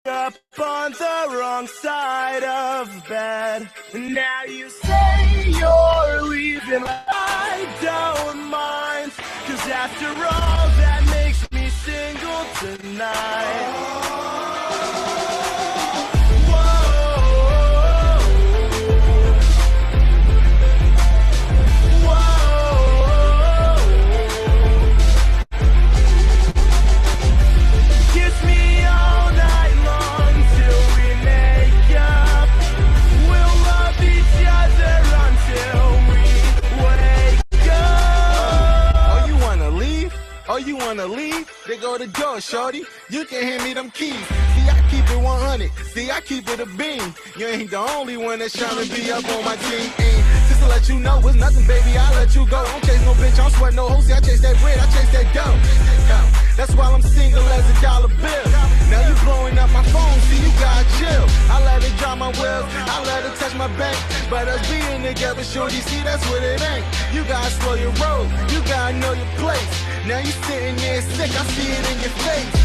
up on the wrong side of bed. Now you say you're leaving, I don't mind, 'cause after all that makes me single tonight. Oh, you wanna leave? They go the door, shorty. You can hand me them keys. See, I keep it 100. See, I keep it a beam. You ain't the only one that's trying to be up on my team. And just to let you know, it's nothing, baby. I let you go. I don't chase no bitch. I don't sweat no hoes. See, I chase that bread. I chase that dough. That's why I'm single as a dollar bill. Now you blowing up my phone. See, you gotta chill. I let it dry my wheels. I let it touch my bank. But us being together, shorty, see, that's what it ain't. You gotta slow your roll. You gotta know your place. Now you sitting there sick, I see it in your face.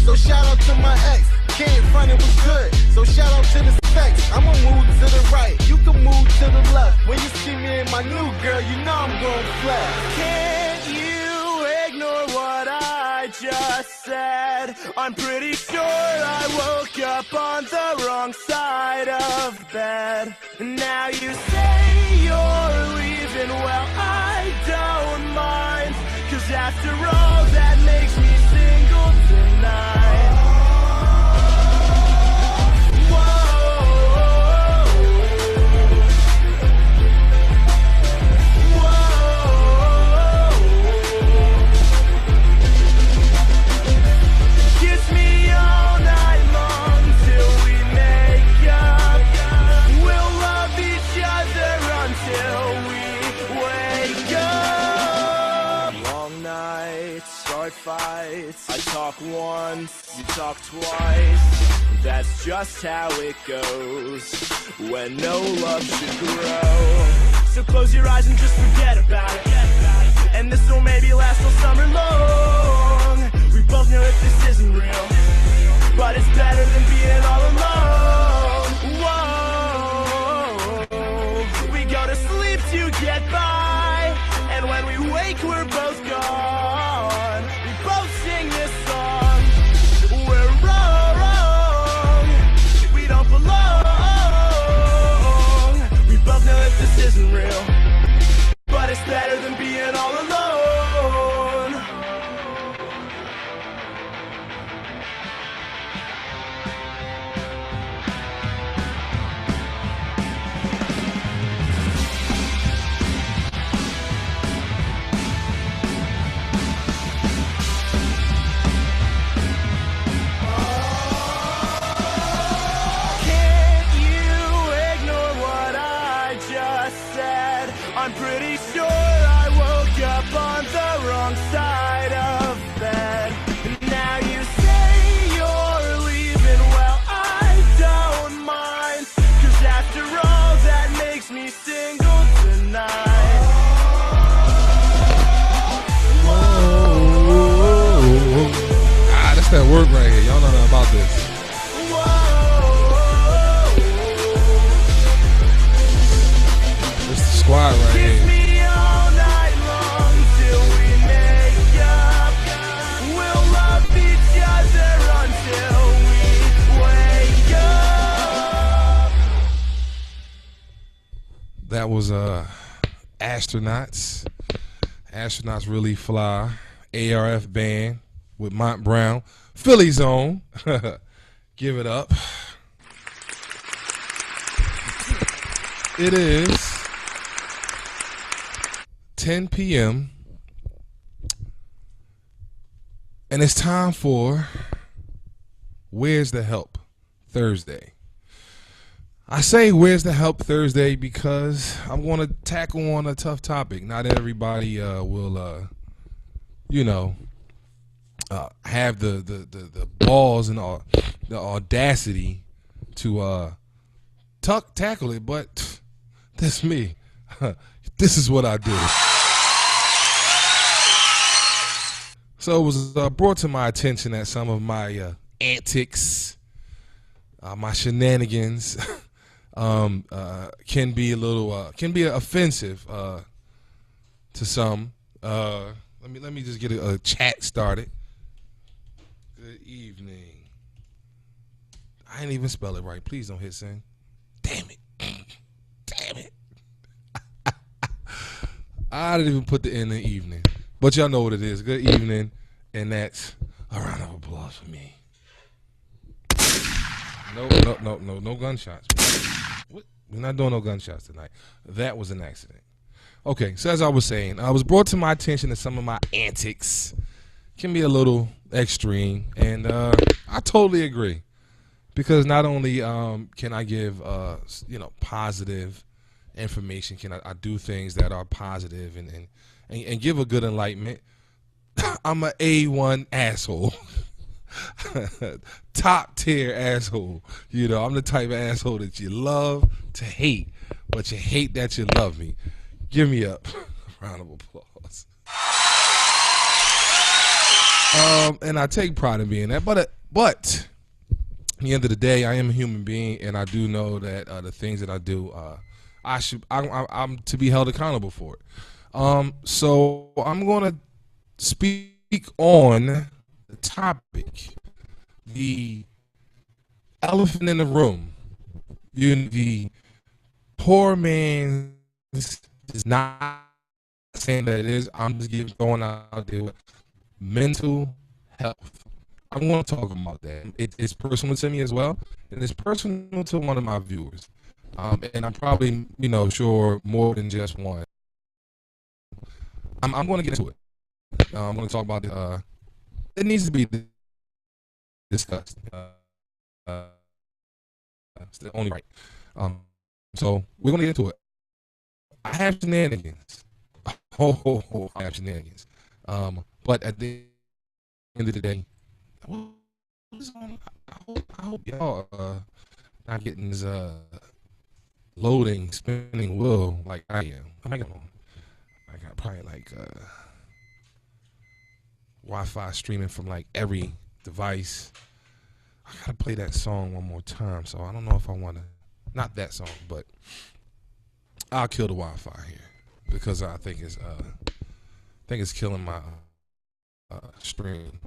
So shout out to my ex, can't front it was good. So shout out to the specs, I'ma move to the right, you can move to the left. When you see me and my new girl, you know I'm gon' flex. Can't you ignore what I just said? I'm pretty sure I woke up on the wrong side of bed. Now you say you're leaving, well I don't mind, 'cause after all that makes me single tonight. Kiss me all night long till we make up. We'll love each other until we wake up. Long nights, short fights. I talk once, you talk twice. That's just how it goes when no love should grow. So close your eyes and just forget about it. And this will maybe last till summer long. We both know that this isn't real, but it's better than being all alone. Whoa, we go to sleep to get by, and when we wake we're both gone. We both sing this song. We're wrong, we don't belong. We both know that this isn't real, but it's better than being all alone. I'm pretty sure I woke up on the wrong side of bed. Now you say you're leaving, well I don't mind, 'cause after all that makes me single tonight. Ah, that's that work right here. Y'all know nothing about this. It's the squad right here. Kiss me all night long till we make up. We'll love each other until we wake up. That was Astronauts. Astronauts Really Fly. ARF band with Mont Brown. Philly Zone. Give it up. It is 10 p.m. and it's time for Where's the Help Thursday. I say Where's the Help Thursday because I'm going to tackle on a tough topic. Not everybody will, have the balls and the audacity to tackle it, but that's me. This is what I do. So it was brought to my attention that some of my antics, my shenanigans can be a little can be offensive to some. Let me just get a chat started. Good evening. I didn't even spell it right. Please don't hit send. Damn it. Damn it. I didn't even put the in the evening. But y'all know what it is. Good evening. And that's a round of applause for me. No gunshots. What? We're not doing no gunshots tonight. That was an accident. Okay, so as I was saying, I was brought to my attention that some of my antics can be a little extreme. And I totally agree. Because not only can I give positive information, can I do things that are positive and give a good enlightenment. I'm an A1 asshole. Top tier asshole. You know, I'm the type of asshole that you love to hate, but you hate that you love me. Give me up. Round of applause. And I take pride in being that, but at the end of the day, I am a human being, and I do know that the things that I do, I'm to be held accountable for it. So I'm going to speak on the topic, the elephant in the room. The poor man's is not saying that it is. I'm just going out there with mental health. I want to talk about that. It's personal to me as well, and it's personal to one of my viewers. And I'm probably, sure more than just one. I'm going to get into it. I'm going to talk about it. It needs to be discussed. It's the only right. So we're going to get into it. I have shenanigans. I have shenanigans. But at the end of the day, I hope y'all not getting this loading, spinning wheel like I am. I got probably like Wi-Fi streaming from like every device. I gotta play that song one more time, so I don't know if I want to. Not that song, but I'll kill the Wi-Fi here because I think it's killing my stream.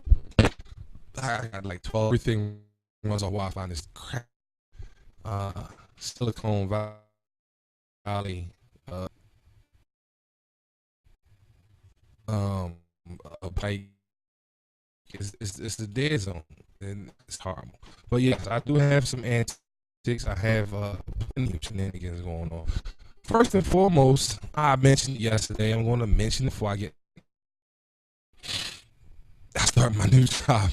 I got like 12. Everything runs on Wi-Fi and it's crap. Silicon Valley. Like it's the dead zone and it's horrible. But yes, I do have some antics. I have plenty of shenanigans going on. First and foremost, I mentioned yesterday. I'm going to mention it before I start my new job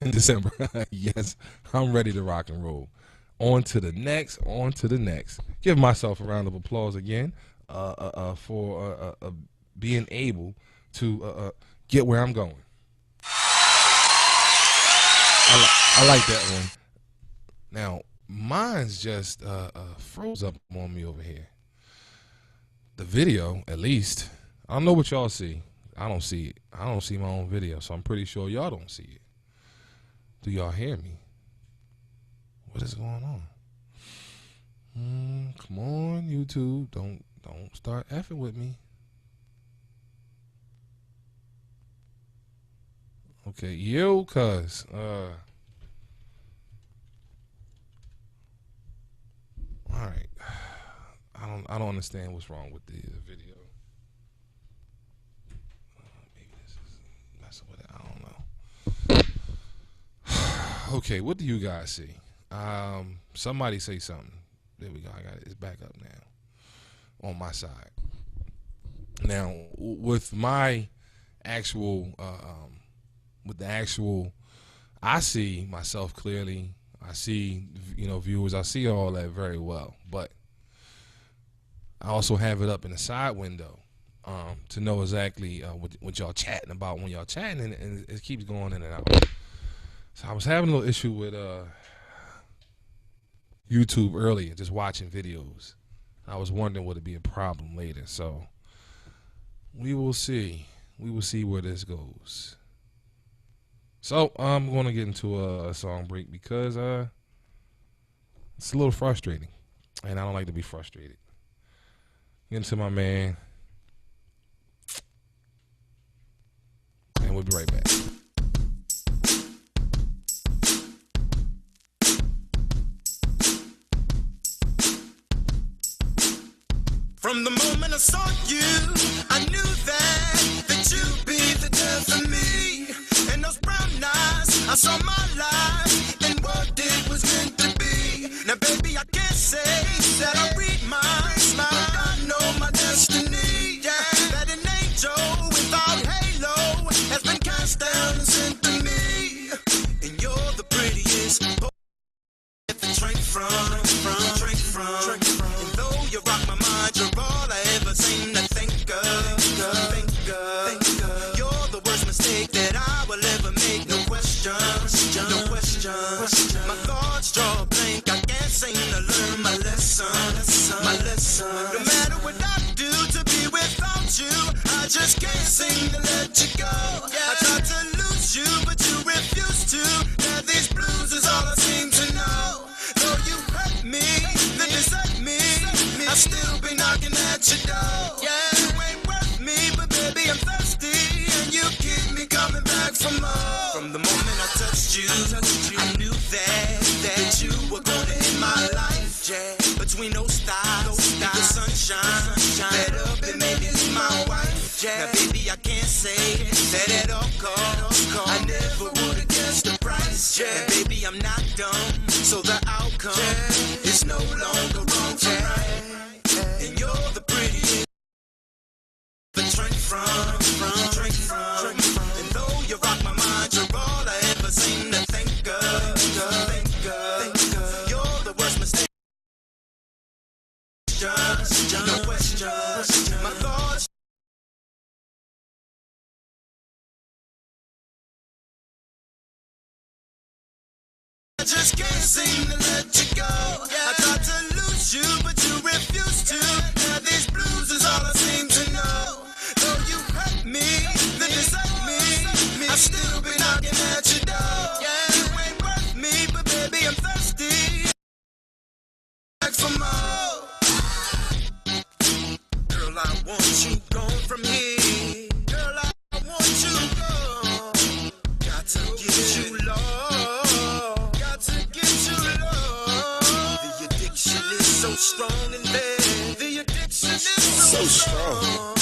in December. Yes, I'm ready to rock and roll. On to the next. Give myself a round of applause again for being able to get where I'm going. I like that one. Now, mine's just froze up on me over here. The video, at least. I don't know what y'all see. I don't see it. I don't see my own video, so I'm pretty sure y'all don't see it. Do y'all hear me? What is going on? Come on, YouTube. Don't start effing with me. Okay, yo, cuz. All right. I don't understand what's wrong with the video. Maybe this is messing with it. I don't know. Okay, what do you guys see? Somebody say something. There we go. I got it. It's back up now on my side. Now, with my actual, I see myself clearly. I see, viewers. I see all that very well. But I also have it up in the side window to know exactly what y'all chatting about when y'all chatting, and it keeps going in and out. So I was having a little issue with YouTube earlier, just watching videos. I was wondering would it be a problem later. So we will see. We will see where this goes. So I'm going to get into a song break because it's a little frustrating, and I don't like to be frustrated. Get into my man, and we'll be right back. From the moment I saw you, I knew that you'd be the death of me. And those brown eyes, I saw my life and what it was meant to be. Now, baby, I can't say that I read my smile, but I know my destiny. Yeah, that an angel without halo has been cast down and sent to me. And you're the prettiest boy at the drink from. And though you rock my mind, you're all I ever seem to think of. You're the worst mistake that I will ever make. No question. My thoughts draw a blank. I can't seem to learn my lesson. No matter what I do to be without you, I just can't seem to let you go. I tried to lose you, but you refuse to. Now these blues is all I seem to know. Though you hurt me, then desert me, I still be knocking at your door. Yeah, you ain't worth me, but baby I'm thirsty, and you keep me coming back for more. From the moment I touched you, I knew that you were gonna hit my life. Yeah, between those stars, the sunshine, fed up and made it my wife. Yeah, now baby I can't say that at all costs. I never would've guessed the price. Yeah, and baby I'm not dumb, so the outcome is no longer wrong to right. And you're the prettiest the drink from. And though you rock my mind, you're all I ever seem to think of. You're the worst mistake. No question. My thoughts. I just can't seem to let you go. I tried to lose you, but you refuse to. Now these blues is all I seem to know. Though you hurt me, then desert me, I still be knocking at your door. Yeah, you ain't worth me, but baby I'm thirsty. Back for more. Girl, I want you gone from here. Girl, I want you gone. Got to get you low. Got to get you low. The addiction is so strong in bed. The addiction is so strong.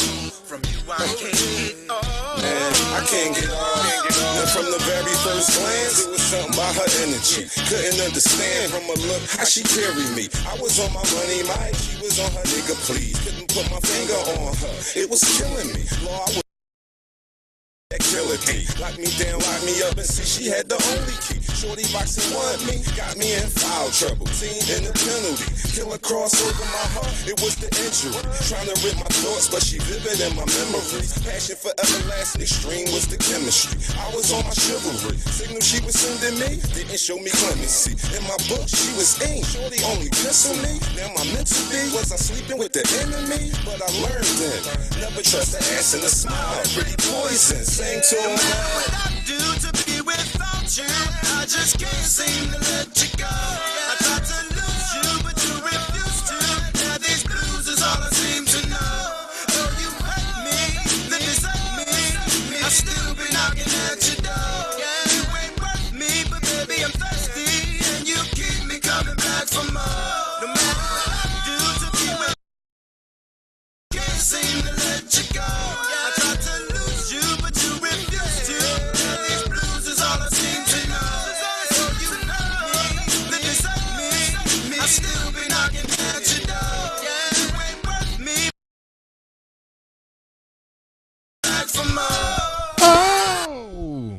From you I can't get off. Man, I can't get off. And from the very first glance, it was something about her energy. Couldn't understand from her look how she carried me. I was on my money, Mike. She was on her nigga, please. Couldn't put my finger on her. It was killing me. Lord, I was that killer key. Lock me down, lock me up, and see she had the only key. Shorty boxing want me, got me in foul trouble. Seen in the penalty, killer cross over my heart. It was the injury. Trying to rip my thoughts, but she vivid in my memories. Passion for everlasting, extreme was the chemistry. I was on my chivalry. Signal she was sending me didn't show me clemency. In my book, she was in. Shorty only pistol me. Now my mental be was I sleeping with the enemy? But I learned then, never trust the ass and a smile. Pretty poison. Sing to him. What I do to be without you, I just can't seem to let you go. I tried to lose you, but you refuse to. Now these blues is all I seem to know. Though you hurt me, then desert me, I still be knocking at your door. Yeah, you ain't worth me, but baby I'm thirsty, and you keep me coming back for more. No matter what I do to be with you, can't seem to let you go. I tried to lose you, but you refuse to. Now these blues is all I seem to know. So you hurt me, then desert me, I still be knocking at your door. Yeah, you ain't worth me. Back for more. Oh,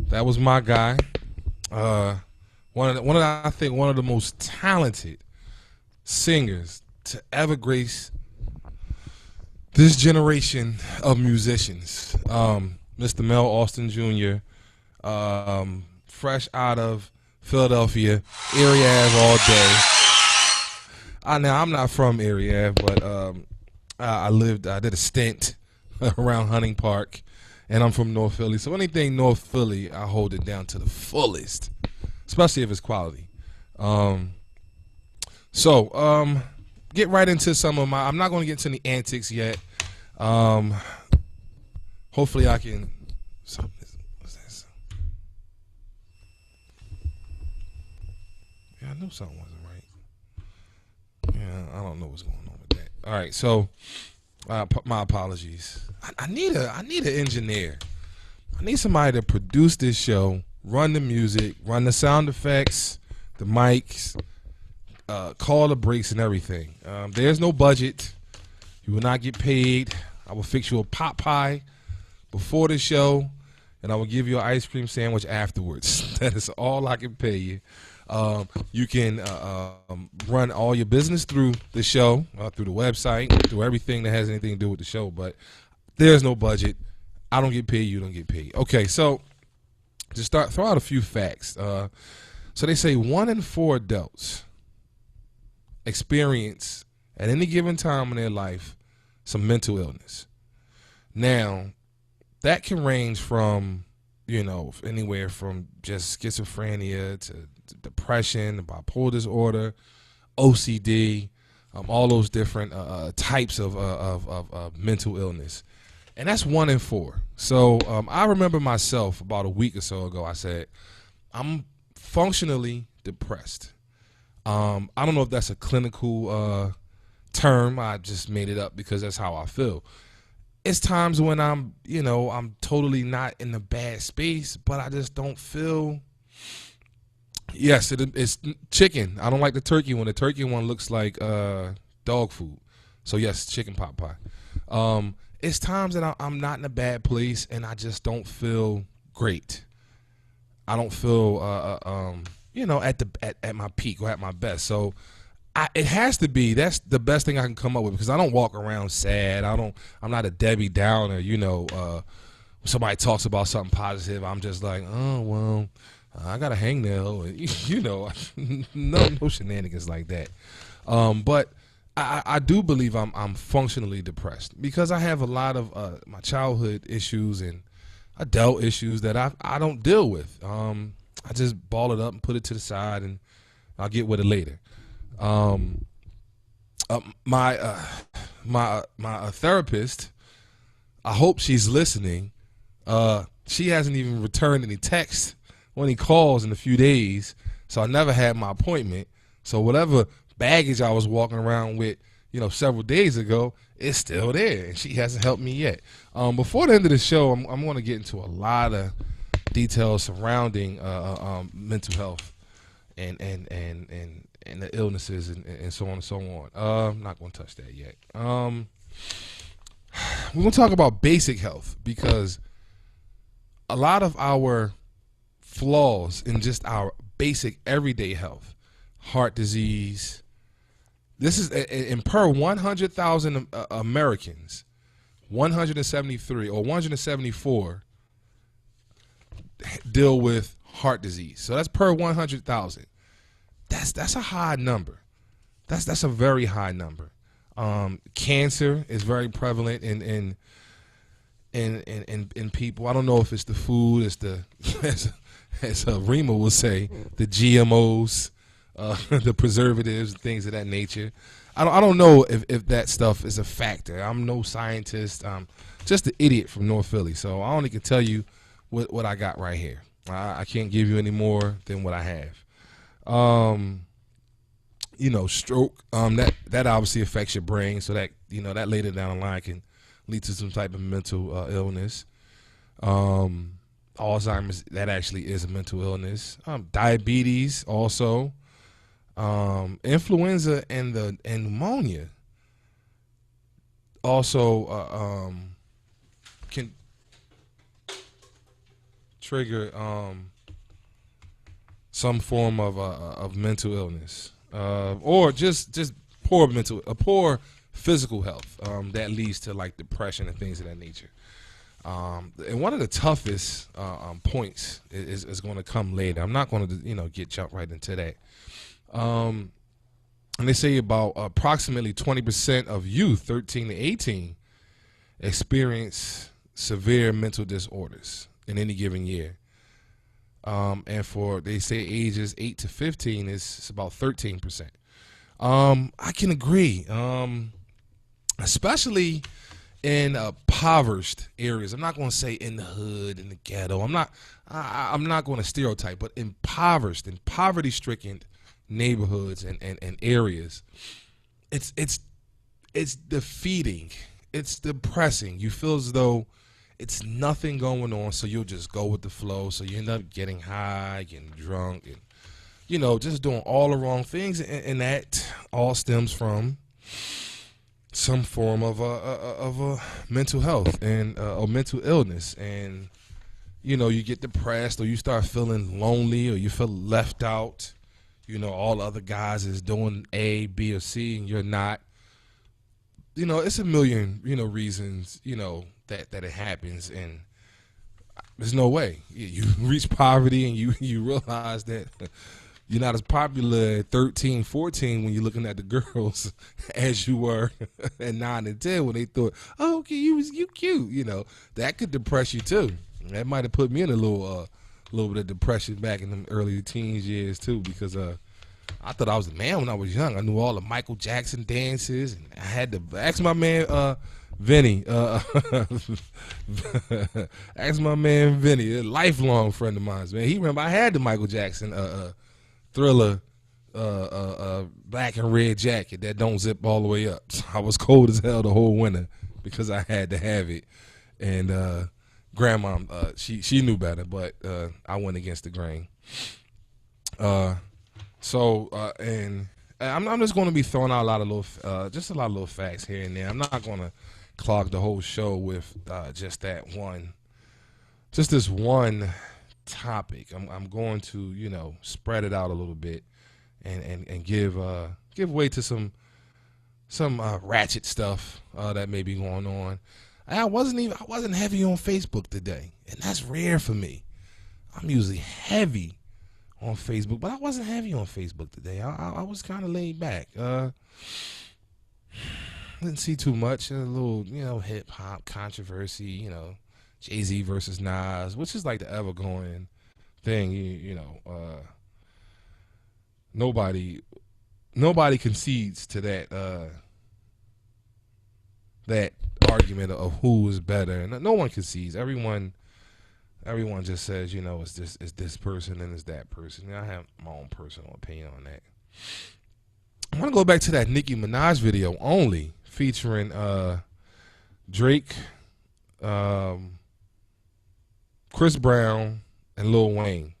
that was my guy. I think one of the most talented singers to ever grace this generation of musicians. Mr. Mel Austin Jr., fresh out of Philadelphia, Erie Ave all day. Now I'm not from Erie Ave, but I did a stint around Hunting Park, and I'm from North Philly. So anything North Philly, I hold it down to the fullest, especially if it's quality. Get right into some of my. I'm not going to get into any antics yet. Hopefully, I can. What's this? Yeah, I knew something wasn't right. Yeah, I don't know what's going on with that. All right, so my apologies. I need an engineer. I need somebody to produce this show, run the music, run the sound effects, the mics, call the breaks and everything. There's no budget. You will not get paid. I will fix you a pot pie before the show, and I will give you an ice cream sandwich afterwards. That is all I can pay you. You can run all your business through the show, through the website, through everything that has anything to do with the show, but there's no budget. I don't get paid. You don't get paid. Okay, so to start, throw out a few facts. So they say 1 in 4 adults experience at any given time in their life some mental illness. Now, that can range from, anywhere from just schizophrenia to depression, bipolar disorder, OCD, all those different types of mental illness. And that's 1 in 4. So I remember myself about a week or so ago, I said, I'm functionally depressed. I don't know if that's a clinical term. I just made it up because that's how I feel. It's times when I'm totally not in a bad space, but I just don't feel. Yes, it's chicken. I don't like the turkey one. The turkey one looks like dog food. So yes, chicken pot pie. It's times that I'm not in a bad place and I just don't feel great. I don't feel at my peak or at my best. So it has to be. That's the best thing I can come up with because I don't walk around sad. I'm not a Debbie Downer. Somebody talks about something positive, I'm just like, oh well, I got a hangnail. No shenanigans like that. But I do believe I'm functionally depressed because I have a lot of my childhood issues and adult issues that I don't deal with. I just ball it up and put it to the side, and I'll get with it later. My therapist, I hope she's listening. She hasn't even returned any texts or any calls in a few days, so I never had my appointment. So whatever baggage I was walking around with, several days ago, it's still there, and she hasn't helped me yet. Before the end of the show, I'm going to get into a lot of details surrounding mental health and the illnesses and so on and so on. I'm not going to touch that yet. We're going to talk about basic health because a lot of our flaws in just our basic everyday health, heart disease, this is in per 100,000 Americans, 173 or 174 deal with heart disease. So that's per 100,000. That's a high number. That's a very high number. Cancer is very prevalent in people. I don't know if it's the food, it's the as Rima will say, the GMOs, the preservatives, things of that nature. I don't know if that stuff is a factor. I'm no scientist. I'm just an idiot from North Philly, so I only can tell you what I got right here. I can't give you any more than what I have. Stroke, that obviously affects your brain, so that that later down the line can lead to some type of mental illness. Alzheimer's, that actually is a mental illness. Diabetes also. Influenza and pneumonia also can trigger some form of mental illness, or just poor physical health that leads to like depression and things of that nature. And one of the toughest points is going to come later. I'm not going to jump right into that. And they say about approximately 20% of youth, 13 to 18, experience severe mental disorders in any given year. And for, they say ages 8 to 15 it's about 13%. I can agree. Especially in impoverished areas. I'm not going to say in the hood, in the ghetto. I'm not going to stereotype, but impoverished and poverty-stricken neighborhoods and areas, it's defeating. It's depressing. You feel as though it's nothing going on, so you'll just go with the flow. So you end up getting high, getting drunk, and just doing all the wrong things, and that all stems from some form of a mental health and or mental illness, and you get depressed, or you start feeling lonely, or you feel left out. All the other guys is doing A, B, or C, and you're not. It's a million reasons that it happens, and there's no way you reach poverty and you realize that you're not as popular at 13, 14 when you're looking at the girls as you were at 9 and 10 when they thought, oh, okay, you cute. That could depress you too. That might have put me in a little bit of depression back in the early teens years too, because I thought I was the man when I was young. I knew all the Michael Jackson dances, and I had to ask my man Vinny. Ask my man Vinny, a lifelong friend of mine. Man, he remember I had the Michael Jackson Thriller black and red jacket that don't zip all the way up. So I was cold as hell the whole winter because I had to have it. And grandma, she knew better, but I went against the grain. And I'm just going to be throwing out a lot of little facts here and there. I'm not going to clog the whole show with just this one topic. I'm going to spread it out a little bit and give way to some ratchet stuff that may be going on. I wasn't heavy on Facebook today, and that's rare for me. I'm usually heavy on Facebook, but I wasn't heavy on Facebook today. I was kind of laid back. Didn't see too much. A little, hip hop controversy. Jay-Z versus Nas, which is like the ever going thing. Nobody concedes to that argument of who is better, and no one concedes. Everyone just says, it's this person and it's that person. I have my own personal opinion on that. I want to go back to that Nicki Minaj video only, featuring Drake, Chris Brown, and Lil Wayne.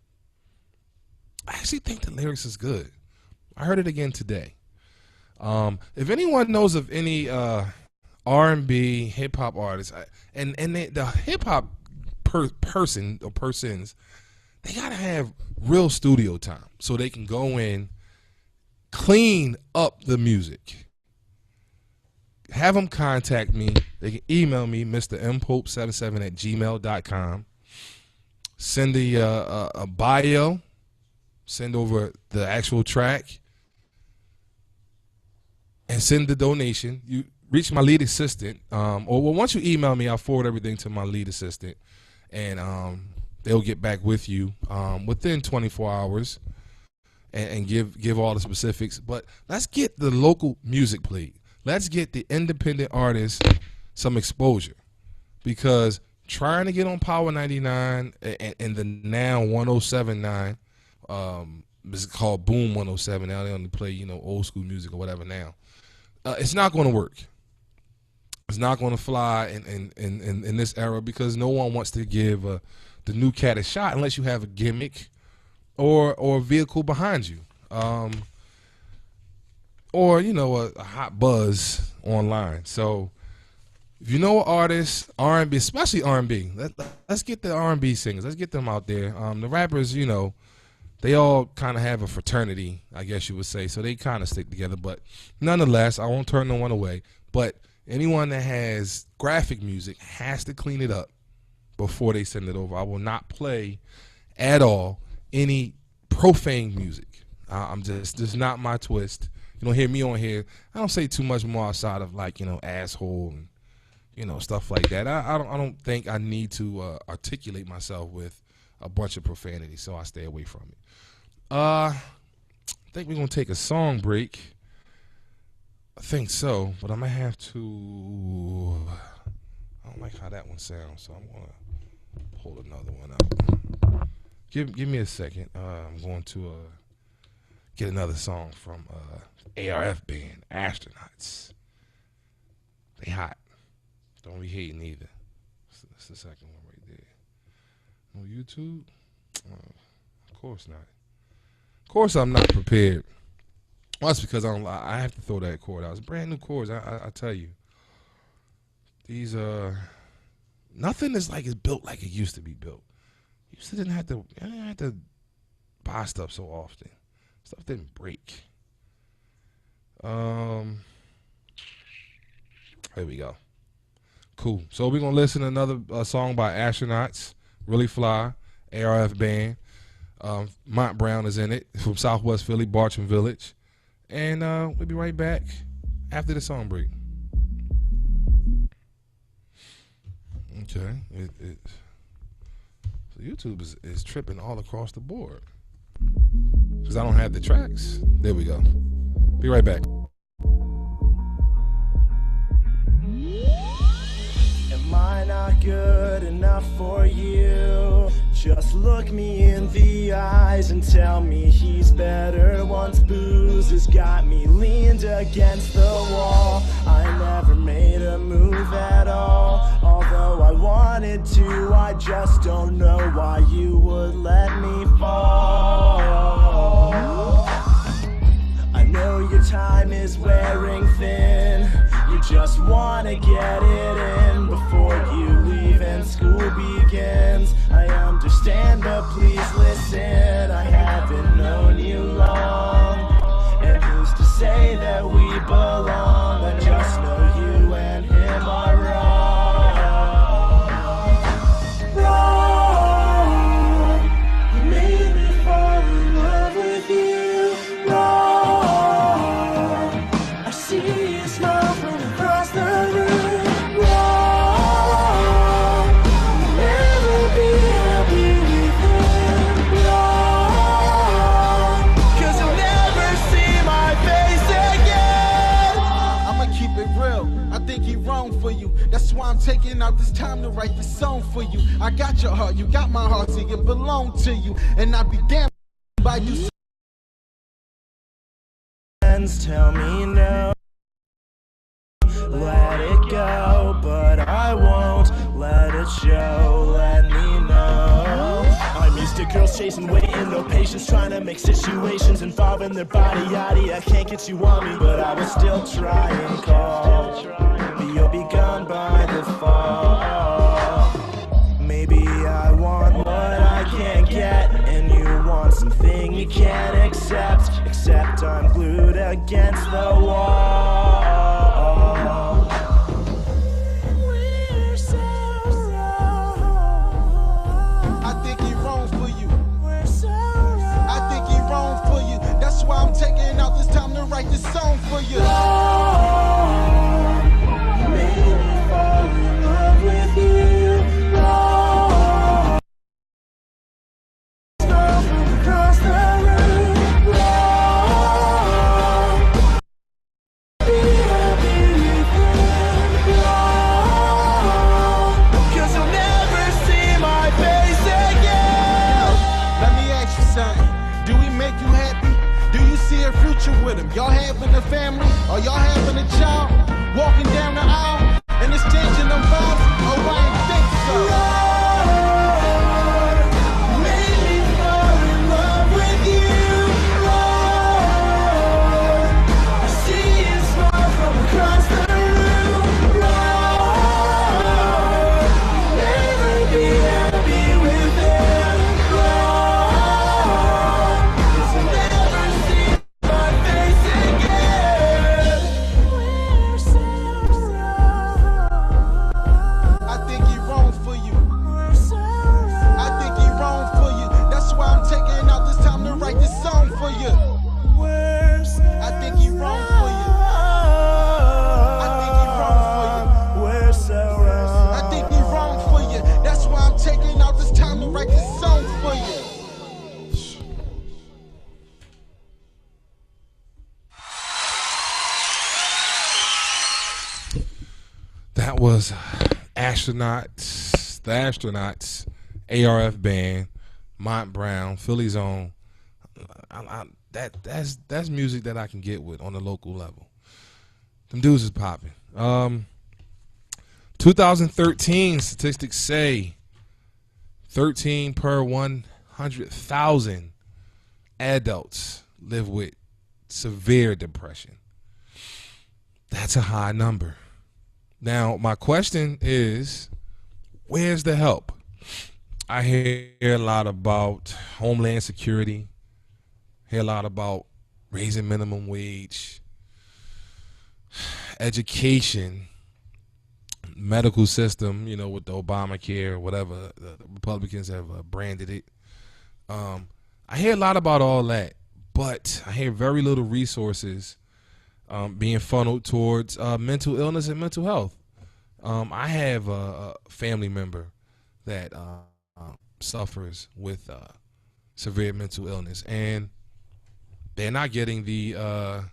I actually think the lyrics is good. I heard it again today. If anyone knows of any R&B hip hop artists, the hip hop person or persons, they gotta have real studio time so they can go in, clean up the music. Have them contact me. They can email me, mrmpope77@gmail.com. Send a bio. Send over the actual track. And send the donation. You reach my lead assistant. Once you email me, I'll forward everything to my lead assistant. And they'll get back with you within 24 hours and give all the specifics. But let's get the local music played. Let's get the independent artists some exposure, because trying to get on Power 99 and the now 107.9, it's called Boom 107 now. They only play old school music or whatever now. It's not going to work. It's not going to fly in this era, because no one wants to give the new cat a shot unless you have a gimmick or a vehicle behind you, or a hot buzz online. So if you know artists, R&B, especially R&B, let's get the R&B singers. Let's get them out there. The rappers, they all kind of have a fraternity, I guess you would say, so they kind of stick together. But nonetheless, I won't turn no one away. But anyone that has graphic music has to clean it up before they send it over. I will not play at all any profane music. This is not my twist. You don't hear me on here. I don't say too much more outside of asshole and stuff like that. I don't think I need to articulate myself with a bunch of profanity, so I stay away from it. I think we're gonna take a song break. I think so, but I might have to. I don't like how that one sounds, so I'm gonna pull another one out. Give me a second. I'm going to get another song from ARF band, Astronauts. They hot. Don't be hating either. That's the second one right there. On YouTube? Of course not. Of course I'm not prepared. Well, that's because I have to throw that chord out. It's brand new chords. I tell you. These nothing is built like it used to be built. You used to didn't have to buy stuff so often. Stuff didn't break. Here we go. Cool. So we're gonna listen to another song by Astronauts, Really Fly, ARF band. Mont Brown is in it from Southwest Philly, Bartram Village, and we'll be right back after the song break. Okay, so YouTube is tripping all across the board because I don't have the tracks. There we go. Be right back. Am I not good enough for you? Just look me in the eyes and tell me he's better. Once booze has got me leaned against the wall. I never made a move at all. Although I wanted to, I just don't know why you would let me fall. I know your time is wearing thin. You just wanna get it in before you leave and school begins. I understand, but please listen. I haven't known you long, and who's to say that we belong? I just know you and him are wrong. You made me fall in love with you. Wrong. I see you smile from across the room. Wrong. You'll never be happy with him. Wrong. 'Cause you'll never see my face again. I'ma keep it real. I think he wrong for you. That's why I'm taking out this time to write this song for you. I got your heart, you got my heart, so it belong to you. And I'll be damned by you. Friends tell me no, let it go, but I won't let it show. Let me know. I'm used to girls chasing, waiting, no patience, trying to make situations involving their body, yaddy. I can't get you on me, but I will still try and call. But you'll be gone by the fall. Maybe I want what I can't get, and you want something you can't accept. Except I'm glued against the wall. We're so wrong. I think he wrong for you. We're so wrong. I think he wrong for you. That's why I'm taking out this time to write this song for you. You made me fall in love with you. Wrong. Smile from across the room. Wrong. Be happy with him. Wrong. 'Cause you'll never see my face again. Let me ask you something. Do we make you happy? Do you see a future with him? Y'all having a family? Or y'all having a child? Walking down the aisle and it's changing them vibes? Oh, I ain't think so. You made me fall in love with you. Wrong. I see you smile from across the room. Wrong. Never be happy with him. Wrong. 'Cause you'll never see my face again. We're so wrong. I think he wrong for you. that was Astronauts, the Astronauts, ARF Band, Mont Brown, Philly's Own. That's music that I can get with on the local level. Them dudes is popping. 2013 statistics say 13 per 100,000 adults live with severe depression. That's a high number. Now, my question is, where's the help? I hear a lot about homeland security, hear a lot about raising minimum wage, education, medical system, you know, with the Obamacare, whatever the Republicans have branded it. I hear a lot about all that, but I hear very little resources being funneled towards mental illness and mental health. I have a family member that suffers with severe mental illness, and they're not getting the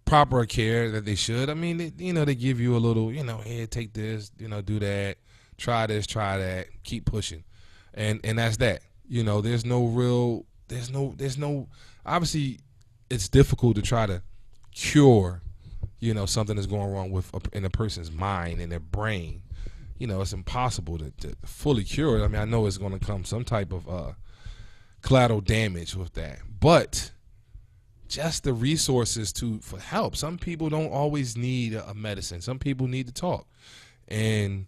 proper care that they should. I mean, they give you a little, here, take this, do that, try this, try that, keep pushing, and that's that. There's no obviously it's difficult to try to cure, something that's going wrong in a person's mind and their brain. It's impossible to fully cure it. I mean, I know it's going to come some type of collateral damage with that, but just the resources for help. Some people don't always need a medicine. Some people need to talk, and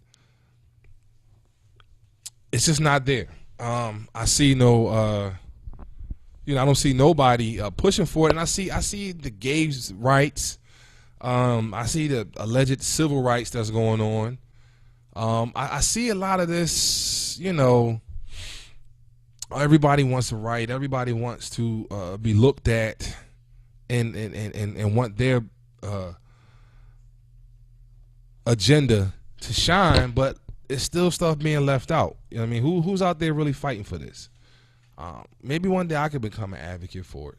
it's just not there. I see I don't see nobody pushing for it, and I see the gay rights. I see the alleged civil rights that's going on. I see a lot of this. Everybody wants to write. Everybody wants to be looked at, and want their agenda to shine, but it's still stuff being left out. I mean, who's out there really fighting for this? Maybe one day I could become an advocate for it.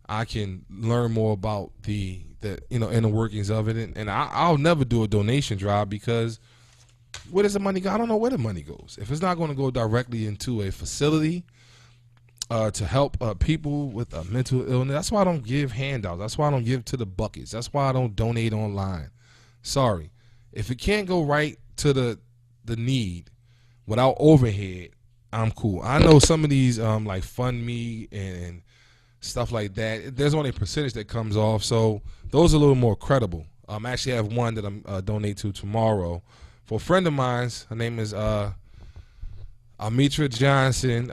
I can learn more about the inner workings of it, and I'll never do a donation drive, because where does the money go? I don't know where the money goes. If it's not going to go directly into a facility to help people with a mental illness, that's why I don't give handouts. That's why I don't give to the buckets. That's why I don't donate online. Sorry. If it can't go right to the need without overhead, I'm cool. I know some of these like Fund Me and stuff like that, there's only a percentage that comes off, so those are a little more credible. I actually have one that I'm donate to tomorrow for a friend of mine's. Her name is Amitra Johnson.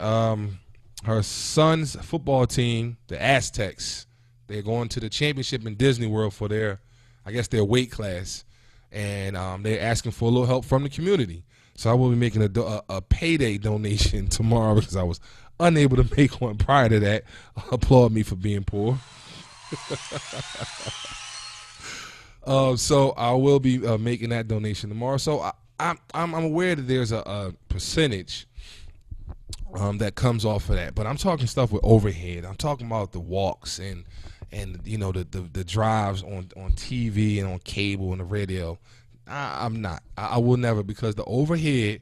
Her son's football team, the Aztecs, they're going to the championship in Disney World for their weight class, and they're asking for a little help from the community. So I will be making a payday donation tomorrow, because I was unable to make one prior to that. Applaud me for being poor. So I will be making that donation tomorrow. So I'm aware that there's a percentage that comes off of that, but I'm talking stuff with overhead. I'm talking about the walks and the drives on TV and on cable and the radio. I'm not. I will never, because the overhead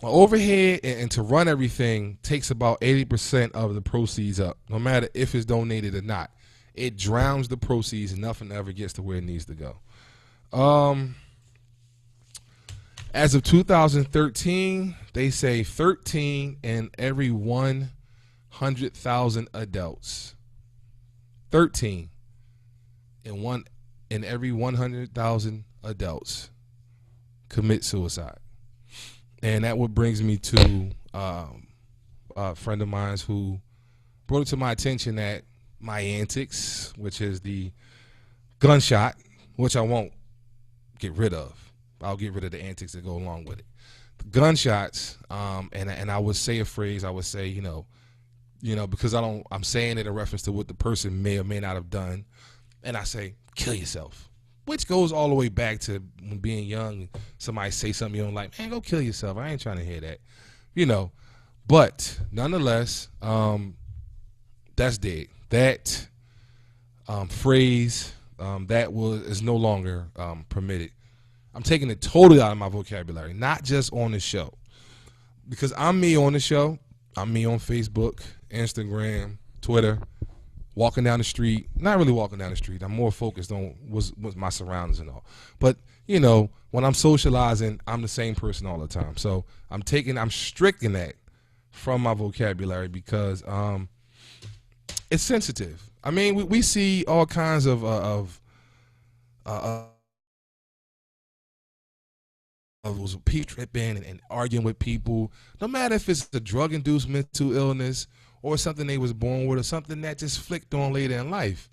and to run everything takes about 80% of the proceeds up, no matter if it's donated or not. It drowns the proceeds, and nothing ever gets to where it needs to go. As of 2013, they say 13 in every 100,000 adults. 13 in every 100,000 adults commit suicide. And that what brings me to a friend of mine who brought it to my attention that my antics, which is the gunshot, which I won't get rid of. I'll get rid of the antics that go along with it. The gunshots, and I would say a phrase. I would say, because I'm saying it in reference to what the person may or may not have done, and I say, kill yourself. Which goes all the way back to when being young, somebody say something you don't like, man, go kill yourself. I ain't trying to hear that. But nonetheless, that's dead. That phrase, That is no longer permitted. I'm taking it totally out of my vocabulary, not just on the show. Because I'm me on the show. I'm me on Facebook, Instagram, Twitter, walking down the street. Not really walking down the street. I'm more focused on what's my surroundings and all. But, you know, when I'm socializing, I'm the same person all the time. So I'm stricken that from my vocabulary because it's sensitive. I mean, we see all kinds of people tripping and arguing with people, no matter if it's a drug-induced mental illness or something they was born with or something that just flicked on later in life.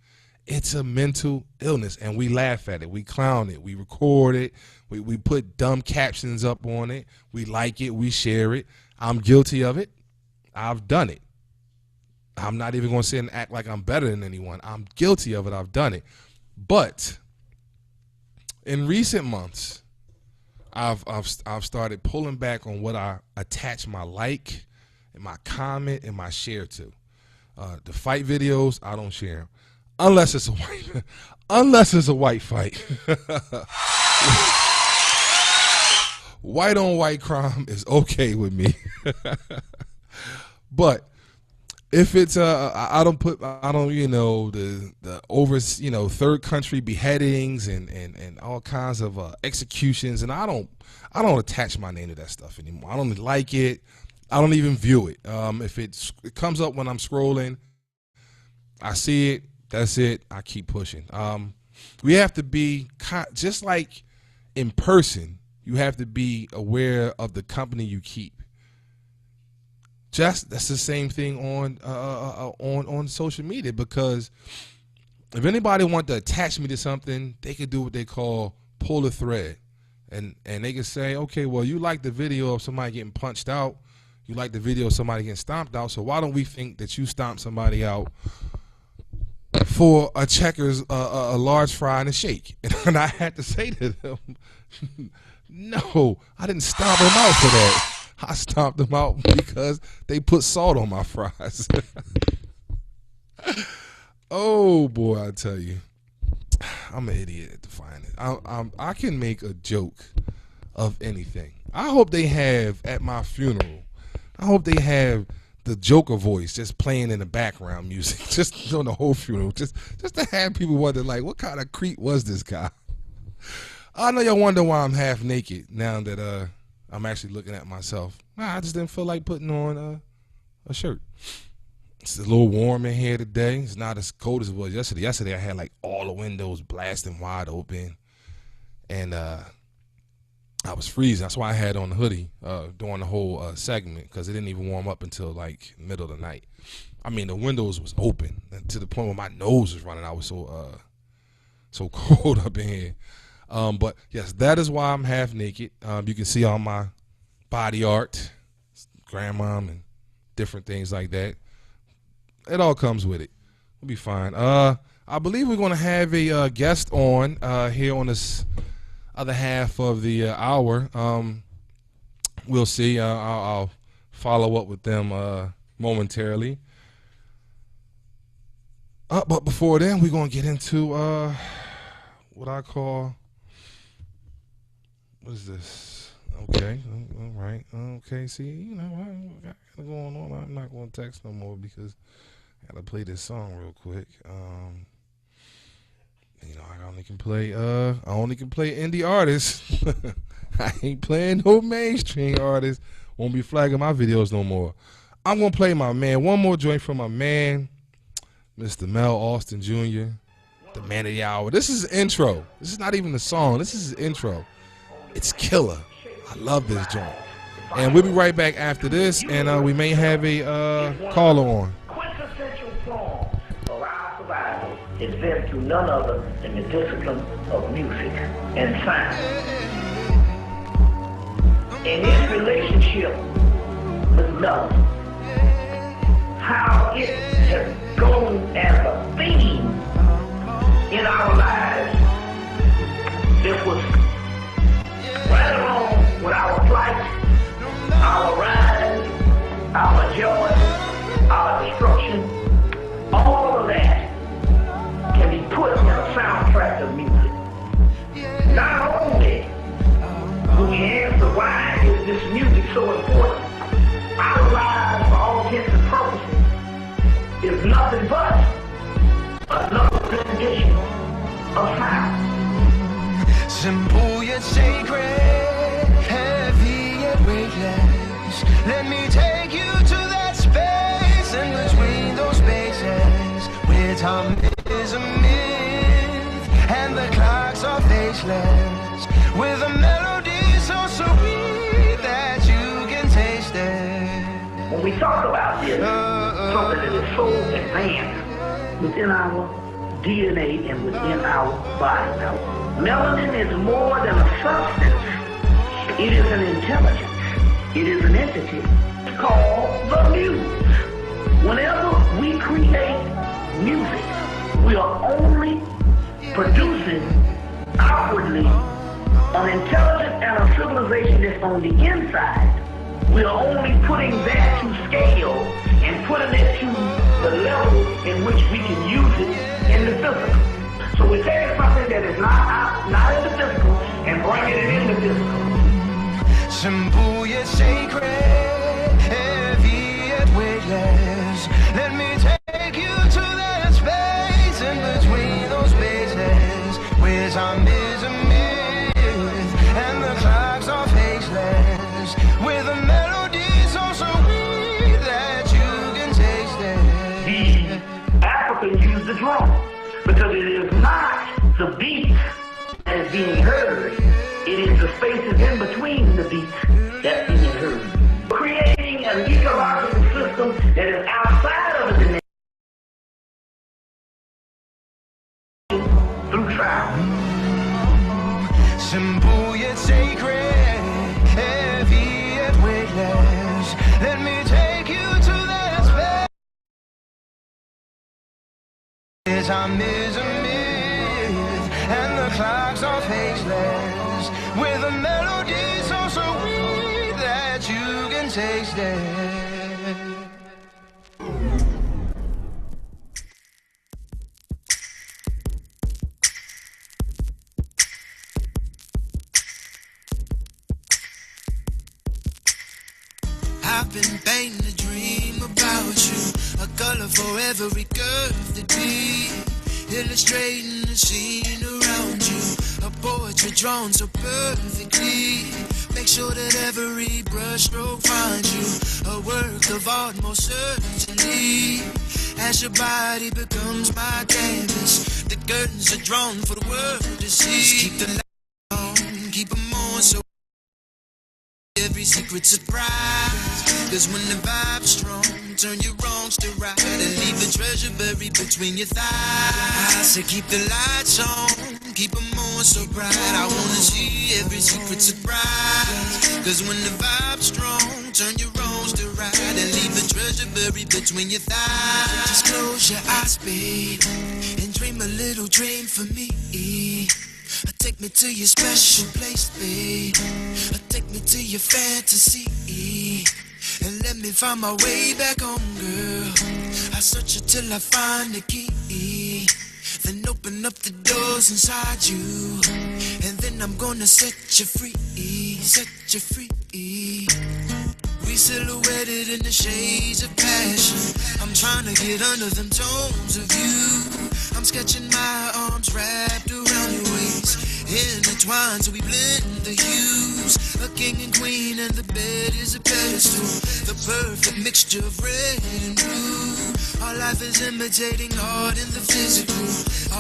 It's a mental illness, and we laugh at it. We clown it. We record it. We put dumb captions up on it. We like it. We share it. I'm guilty of it. I've done it. I'm not even going to sit and act like I'm better than anyone. I'm guilty of it. I've done it. But in recent months, I've started pulling back on what I attach my like and my comment and my share to. The fight videos, I don't share them unless it's a white fight. White on white crime is okay with me. But if it's I don't the over third country beheadings and all kinds of executions, and I don't attach my name to that stuff anymore. I don't like it. I don't even view it. If it comes up when I'm scrolling, I see it. That's it. I keep pushing. We have to be just like in person. You have to be aware of the company you keep. That's the same thing on social media, because if anybody want to attach me to something, they could do what they call pull a thread, and they can say, okay, well, you like the video of somebody getting punched out, you like the video of somebody getting stomped out, so why don't we think that you stomped somebody out for a Checkers, a large fry and a shake? And I had to say to them, no, I didn't stomp them out for that. I stomped them out because they put salt on my fries. Oh, boy, I tell you. I'm an idiot at defining it. I can make a joke of anything. I hope they have, at my funeral, I hope they have the Joker voice just playing in the background music, just on the whole funeral, just to have people wonder, like, what kind of creep was this guy? I know y'all wonder why I'm half naked now that I'm actually looking at myself. Nah, I just didn't feel like putting on a shirt. It's a little warm in here today. It's not as cold as it was yesterday. Yesterday I had like all the windows blasting wide open, and I was freezing. That's why I had on the hoodie during the whole segment, because it didn't even warm up until like middle of the night. I mean, the windows was open to the point where my nose was running. I was so cold up in here. But yes, that is why I'm half naked. You can see all my body art, grandma, and different things like that. It all comes with it. We'll be fine. I believe we're going to have a guest on here on this other half of the hour. We'll see. I'll follow up with them momentarily. But before then, we're going to get into what I call... What is this? Okay, all right. Okay, see, you know, I got going on. I'm not going to text no more because I got to play this song real quick. You know, I only can play indie artists. I ain't playing no mainstream artists. Won't be flagging my videos no more. I'm going to play my man. One more joint from my man, Mr. Mel Austin Jr., the man of the hour. This is his intro. This is not even the song. This is his intro. It's killer. I love this joint. And we'll be right back after this, and we may have a caller on. Quintessential form of our survival is led to none other than the discipline of music and sound. In its relationship with love, how it has gone as a theme in our lives, this was right along with our flight, our rise, our joy, our destruction. All of that can be put in a soundtrack this music so important? Our lives, for all intents and purposes, is nothing but another rendition of sound. Simple yet sacred, heavy yet weightless. Let me take you to that space in between those spaces where time is a myth and the clocks are faceless, with a melody so sweet that you can taste it. When we talk about this, something that is so advanced within our DNA and within our body. Now, melanin is more than a substance. It is an intelligence. It is an entity called the muse. Whenever we create music, we are only producing outwardly an intelligence and a civilization that's on the inside. We are only putting that to scale and putting it to the level in which we can use it in the physical. So we're taking something that is not in the physical and bringing it in the physical. Simple yet sacred, heavy yet weightless. Let me take you to that space in between those spaces where time is a myth and the clocks are faceless, with a melody so sweet that you can taste it. The Africans use the drum because it is not the beat that is being heard. It is the spaces in between the beats that's being heard. Creating an ecological system that is outside of the nation through sound. Simple yet sacred, heavy yet weightless. Let me take you to that space. Time is a myth and the clocks are faceless, with a melody so sweet that you can taste it. I've been painting a dream about you, a color for every curve that be, illustrating the scene around you, a portrait drawn so perfectly. Make sure that every brushstroke finds you, a work of art most certainly. As your body becomes my canvas, the curtains are drawn for the world to see. Just keep the light on, keep them on, so every secret surprise. Cause when the vibe's strong, turn your wrongs to right and leave a treasure buried between your thighs. So keep the lights on, keep them on so bright. I wanna see every secret surprise. Cause when the vibe's strong, turn your wrongs to right and leave a treasure buried between your thighs. Just close your eyes, babe, and dream a little dream for me. Take me to your special place, babe. Take me to your fantasy, and let me find my way back home, girl. I search until I find the key, then open up the doors inside you, and then I'm gonna set you free, set you free. We silhouetted in the shades of passion. I'm trying to get under them tones of you. I'm sketching my arms wrapped around your waist, intertwined so we blend the hues. A king and queen and the bed is a pedestal, the perfect mixture of red and blue. Our life is imitating art in the physical.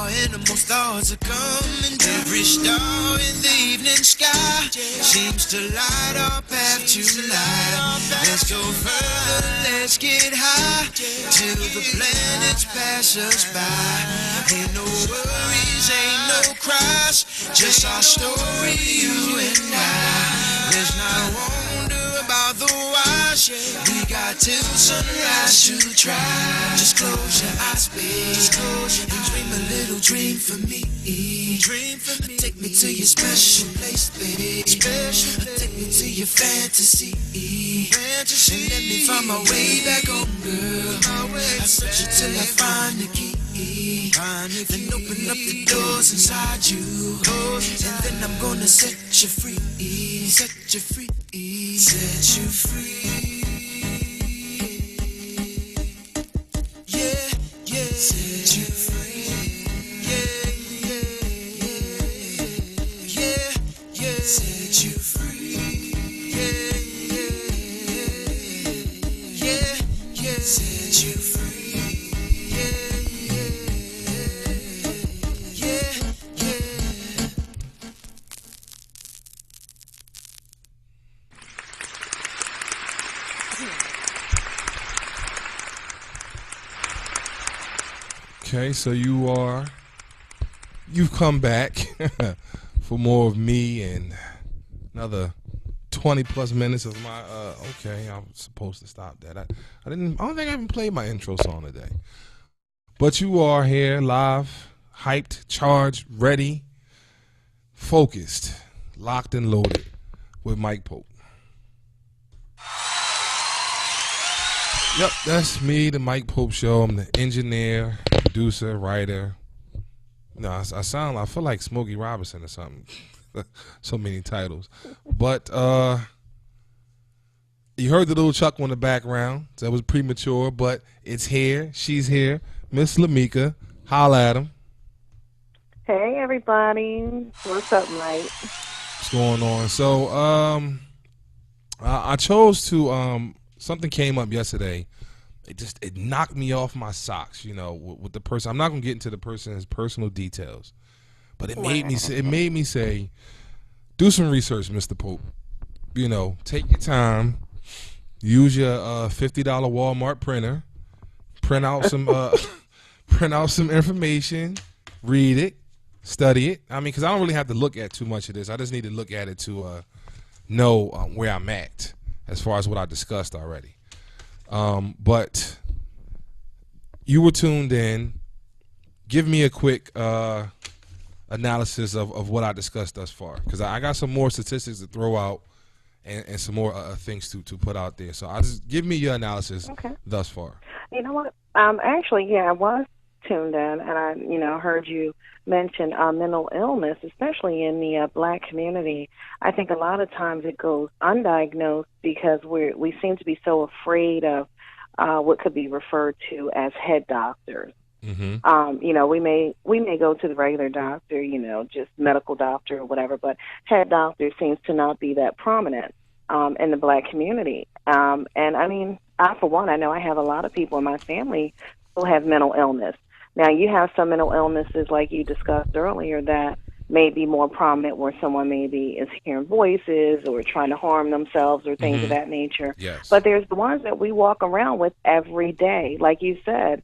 Our innermost thoughts are coming to every star in the evening sky seems to light our path tonight. Let's go further, let's get high till the planets pass us by. Ain't no worries, ain't no cries, just our story, you and I. Let's not wonder about the whys. We got till sunrise to try. Just close your eyes, babe, and dream a little dream for me. Dream for me. Take me to your special place, babe. Take me to your fantasy. And let me find my way back home, girl. I search until I find the key. Then open up the doors inside you. And then I'm gonna set you free. Set you free. Set you free. Yeah, yeah. Set you free. Yeah, yeah, yeah, yeah. Set you free. Yeah, yeah, yeah, yeah. Set you free. Okay, so you've come back for more of me and another 20 plus minutes of my okay, I'm supposed to stop that. I don't think I even played my intro song today. But you are here live, hyped, charged, ready, focused, locked and loaded with Mike Pope. Yep, that's me, the Mike Pope Show. I'm the engineer, producer, writer. No, I feel like Smokey Robinson or something. So many titles. But you heard the little chuckle in the background. That was premature, but it's here. She's here. Miss Lamika. Holla at him. Hey, everybody. What's up, Mike? What's going on? So I chose to something came up yesterday. It knocked me off my socks, with the person. I'm not gonna get into the person's personal details, but it made me say, do some research, Mr. Pope. Take your time, use your $50 Walmart printer, print out some information, read it, study it. I mean, because I don't really have to look at too much of this. I just need to look at it to know where I'm at as far as what I discussed already. But you were tuned in. Give me a quick analysis of what I discussed thus far, because I got some more statistics to throw out and some more things to put out there. So I just give me your analysis thus far. You know what? Actually, I was tuned in, and I, heard you mention mental illness, especially in the Black community. I think a lot of times it goes undiagnosed because we seem to be so afraid of what could be referred to as head doctors. Mm-hmm. We may go to the regular doctor, just medical doctor or whatever, but head doctor seems to not be that prominent in the Black community. And I mean, for one, I know I have a lot of people in my family who have mental illness. Now, you have some mental illnesses, like you discussed earlier, that may be more prominent, where someone maybe is hearing voices or trying to harm themselves or things of that nature. Yes. But there's the ones that we walk around with every day. Like you said,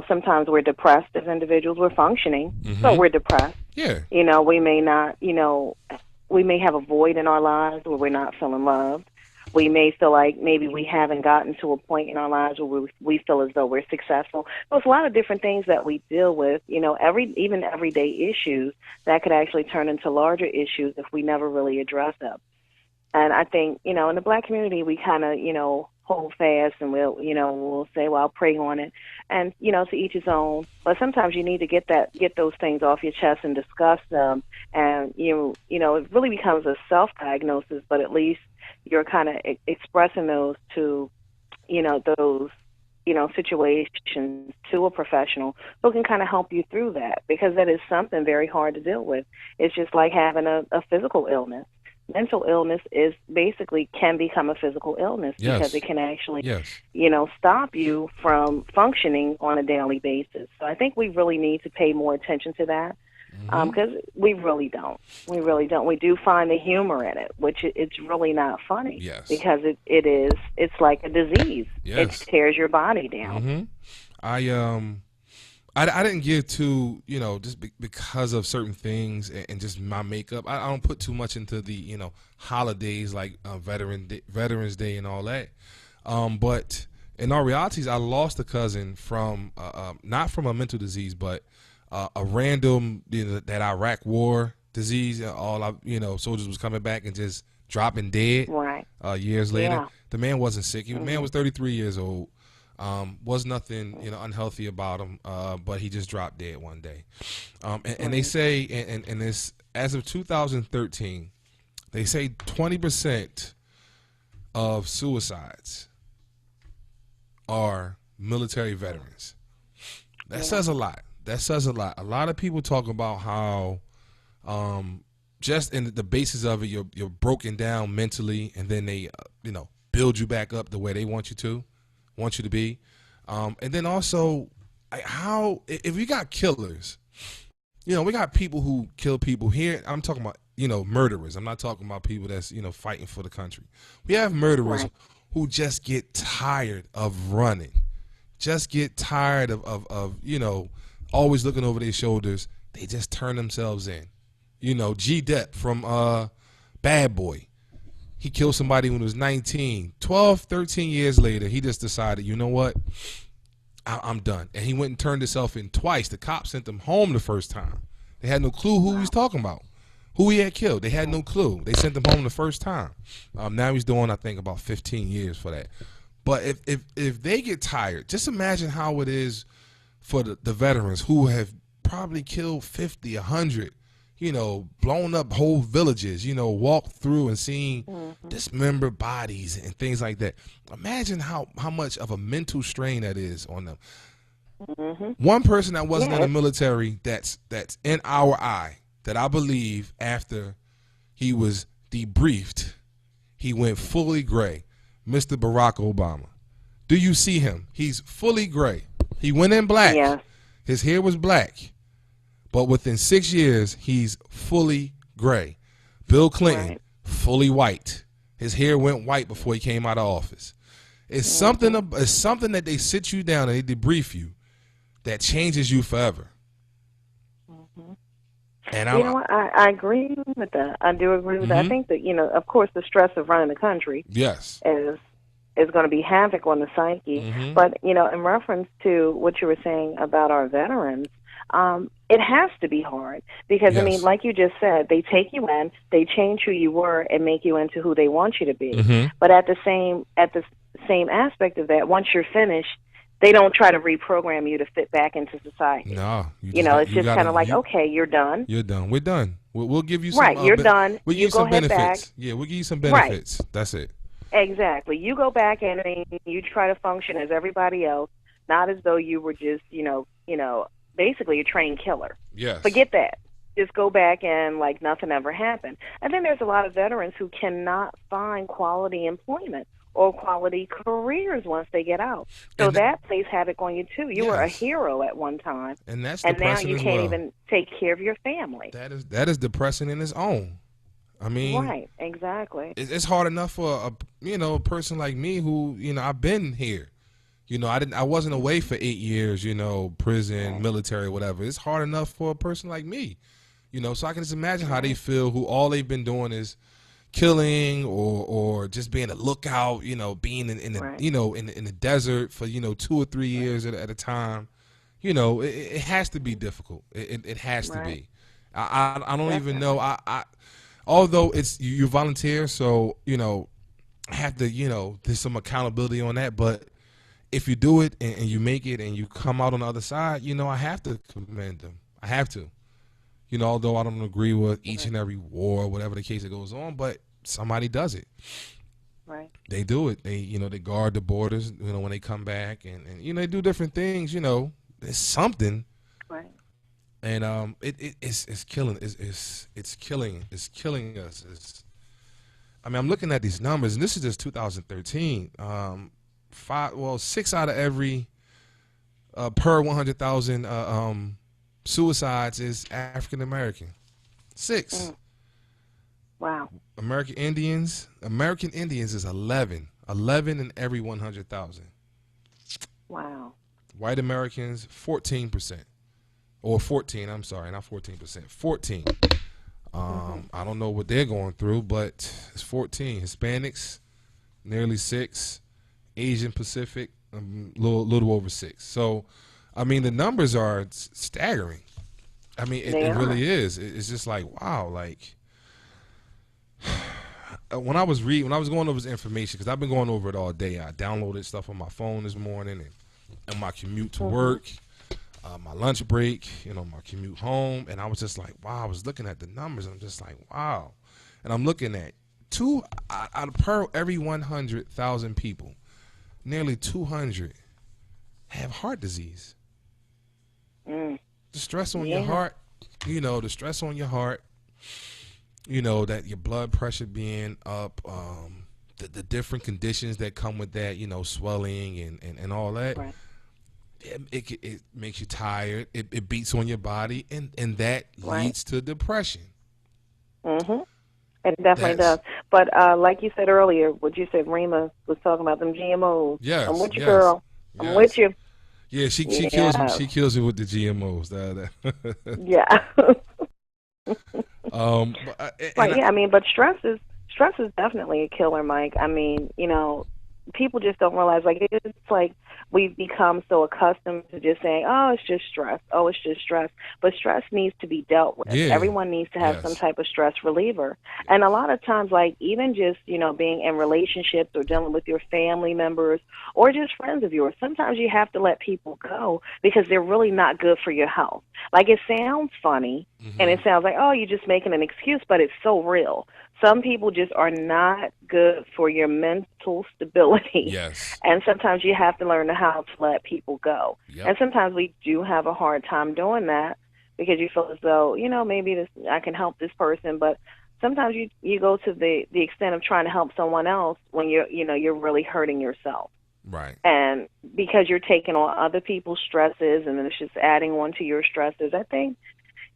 sometimes we're depressed as individuals. We're functioning, but we're depressed. Yeah. We may not, we may have a void in our lives where we're not feeling loved. We may feel like maybe we haven't gotten to a point in our lives where we feel as though we're successful. There's a lot of different things that we deal with, even everyday issues that could actually turn into larger issues if we never really address them. And I think, in the Black community, we kind of, hold fast and we'll say, well, I'll pray on it. And, to each his own. But sometimes you need to get those things off your chest and discuss them. And, it really becomes a self-diagnosis, but at least you're kind of expressing those to, those, situations to a professional who can kind of help you through that, because that is something very hard to deal with. It's just like having a physical illness. Mental illness can become a physical illness because it can actually, stop you from functioning on a daily basis. So I think we really need to pay more attention to that. Because we really don't. We do find the humor in it, which it's really not funny. Yes. Because it's like a disease. Yes. It tears your body down. I didn't get to, just because of certain things and just my makeup. I don't put too much into the, holidays like Veterans Day and all that. But in all realities, I lost a cousin from, not from a mental disease, but a random, that Iraq war disease. Soldiers was coming back and just dropping dead. Right. Years later. Yeah. The man wasn't sick. The man was 33 years old. Was nothing, unhealthy about him, but he just dropped dead one day. And they say, and this, as of 2013, they say 20% of suicides are military veterans. That says a lot. That says a lot. A lot of people talk about how, just in the basis of it, you're broken down mentally, and then they, build you back up the way they want you to be. And then also, how, if we got killers, we got people who kill people here. I'm talking about, murderers. I'm not talking about people that's, fighting for the country. We have murderers who just get tired of running, just get tired of always looking over their shoulders. They just turn themselves in. G. Depp from Bad Boy. He killed somebody when he was 19. 12, 13 years later, he just decided, you know what? I'm done. And he went and turned himself in twice. The cops sent him home the first time. They had no clue who he was talking about, who he had killed. They had no clue. They sent him home the first time. Now he's doing, I think, about 15 years for that. But if they get tired, just imagine how it is for the veterans who have probably killed 50, 100, blown up whole villages, walked through and seen dismembered bodies and things like that. Imagine how much of a mental strain that is on them. One person that wasn't in the military that's in our eye, that I believe after he was debriefed, he went fully gray, Mr. Barack Obama. Do you see him? He's fully gray. He went in black. Yeah. His hair was black. But within 6 years, he's fully gray. Bill Clinton, fully white. His hair went white before he came out of office. It's something that they sit you down and they debrief you that changes you forever. And I agree with that. I do agree with that. I think that, of course, the stress of running the country is going to be havoc on the psyche. But, in reference to what you were saying about our veterans, it has to be hard because, I mean, like you just said, they take you in, they change who you were and make you into who they want you to be. But at the same aspect of that, once you're finished, they don't try to reprogram you to fit back into society. No. It's just kind of like, okay, you're done. You're done. We're done. We'll give you some. Right, you're done. We'll give you some benefits. Back. Yeah, we'll give you some benefits. Right. That's it. Exactly. You go back and you try to function as everybody else, not as though you were just, basically a trained killer. Yes. Forget that. Just go back and like nothing ever happened. And then there's a lot of veterans who cannot find quality employment or quality careers once they get out. So that plays havoc on you too. You were a hero at one time, and that's now depressing you can't even take care of your family. That is depressing in its own. I mean, right, exactly. It's hard enough for a person like me who I've been here. I wasn't away for 8 years. Prison, military, whatever. It's hard enough for a person like me. So I can just imagine how they feel. Who all they've been doing is killing or just being a lookout, being in the in the desert for 2 or 3 years at a time. It has to be difficult. It has to be. I don't even know. I although it's you volunteer, so I have to there's some accountability on that. But if you do it and you make it and you come out on the other side, I have to commend them. I have to. Although I don't agree with each and every war, whatever the case that goes on, but somebody does it. Right. They do it. They, they guard the borders, when they come back and they do different things, It's something. Right. And it's killing. It's killing us. I'm looking at these numbers, and this is just 2013. 6 out of every per 100,000 suicides is African American. 6. Wow. American Indians is 11. 11 in every 100,000. Wow. White Americans 14%, or 14. I'm sorry, not 14%. 14. I don't know what they're going through, but it's 14. Hispanics nearly 6. Asian Pacific little over 6. So, the numbers are staggering. It really is. It's just like, wow, like, when I was going over this information, because I've been going over it all day. I downloaded stuff on my phone this morning, and my commute to work, my lunch break, my commute home, and I was just like, wow. I was looking at the numbers, and I'm just like, wow. And I'm looking at per every 100,000 people, nearly 200 have heart disease. The stress on your heart, the stress on your heart, that your blood pressure being up, the different conditions that come with that, swelling and all that. Right. It makes you tired. It beats on your body, and that leads to depression. Mm-hmm. It definitely does. But like you said earlier, what you said, Rima was talking about them GMOs. Yes, I'm with you, girl. I'm with you. Yeah, she kills me. She kills me with the GMOs. Yeah. But stress is definitely a killer, Mike. I mean, people just don't realize, it's like we've become so accustomed to just saying, oh, it's just stress. Oh, it's just stress. But stress needs to be dealt with. Yeah. Everyone needs to have some type of stress reliever. And a lot of times, even just, being in relationships or dealing with your family members or just friends of yours, sometimes you have to let people go because they're really not good for your health. It sounds funny and it sounds like, oh, you're just making an excuse, but it's so real. Some people just are not good for your mental stability. Yes. And sometimes you have to learn how to let people go. Yep. And sometimes we do have a hard time doing that because you feel as though, maybe I can help this person, but sometimes you go to the extent of trying to help someone else when you're really hurting yourself. Right. And because you're taking on other people's stresses and then it's just adding on to your stresses, I think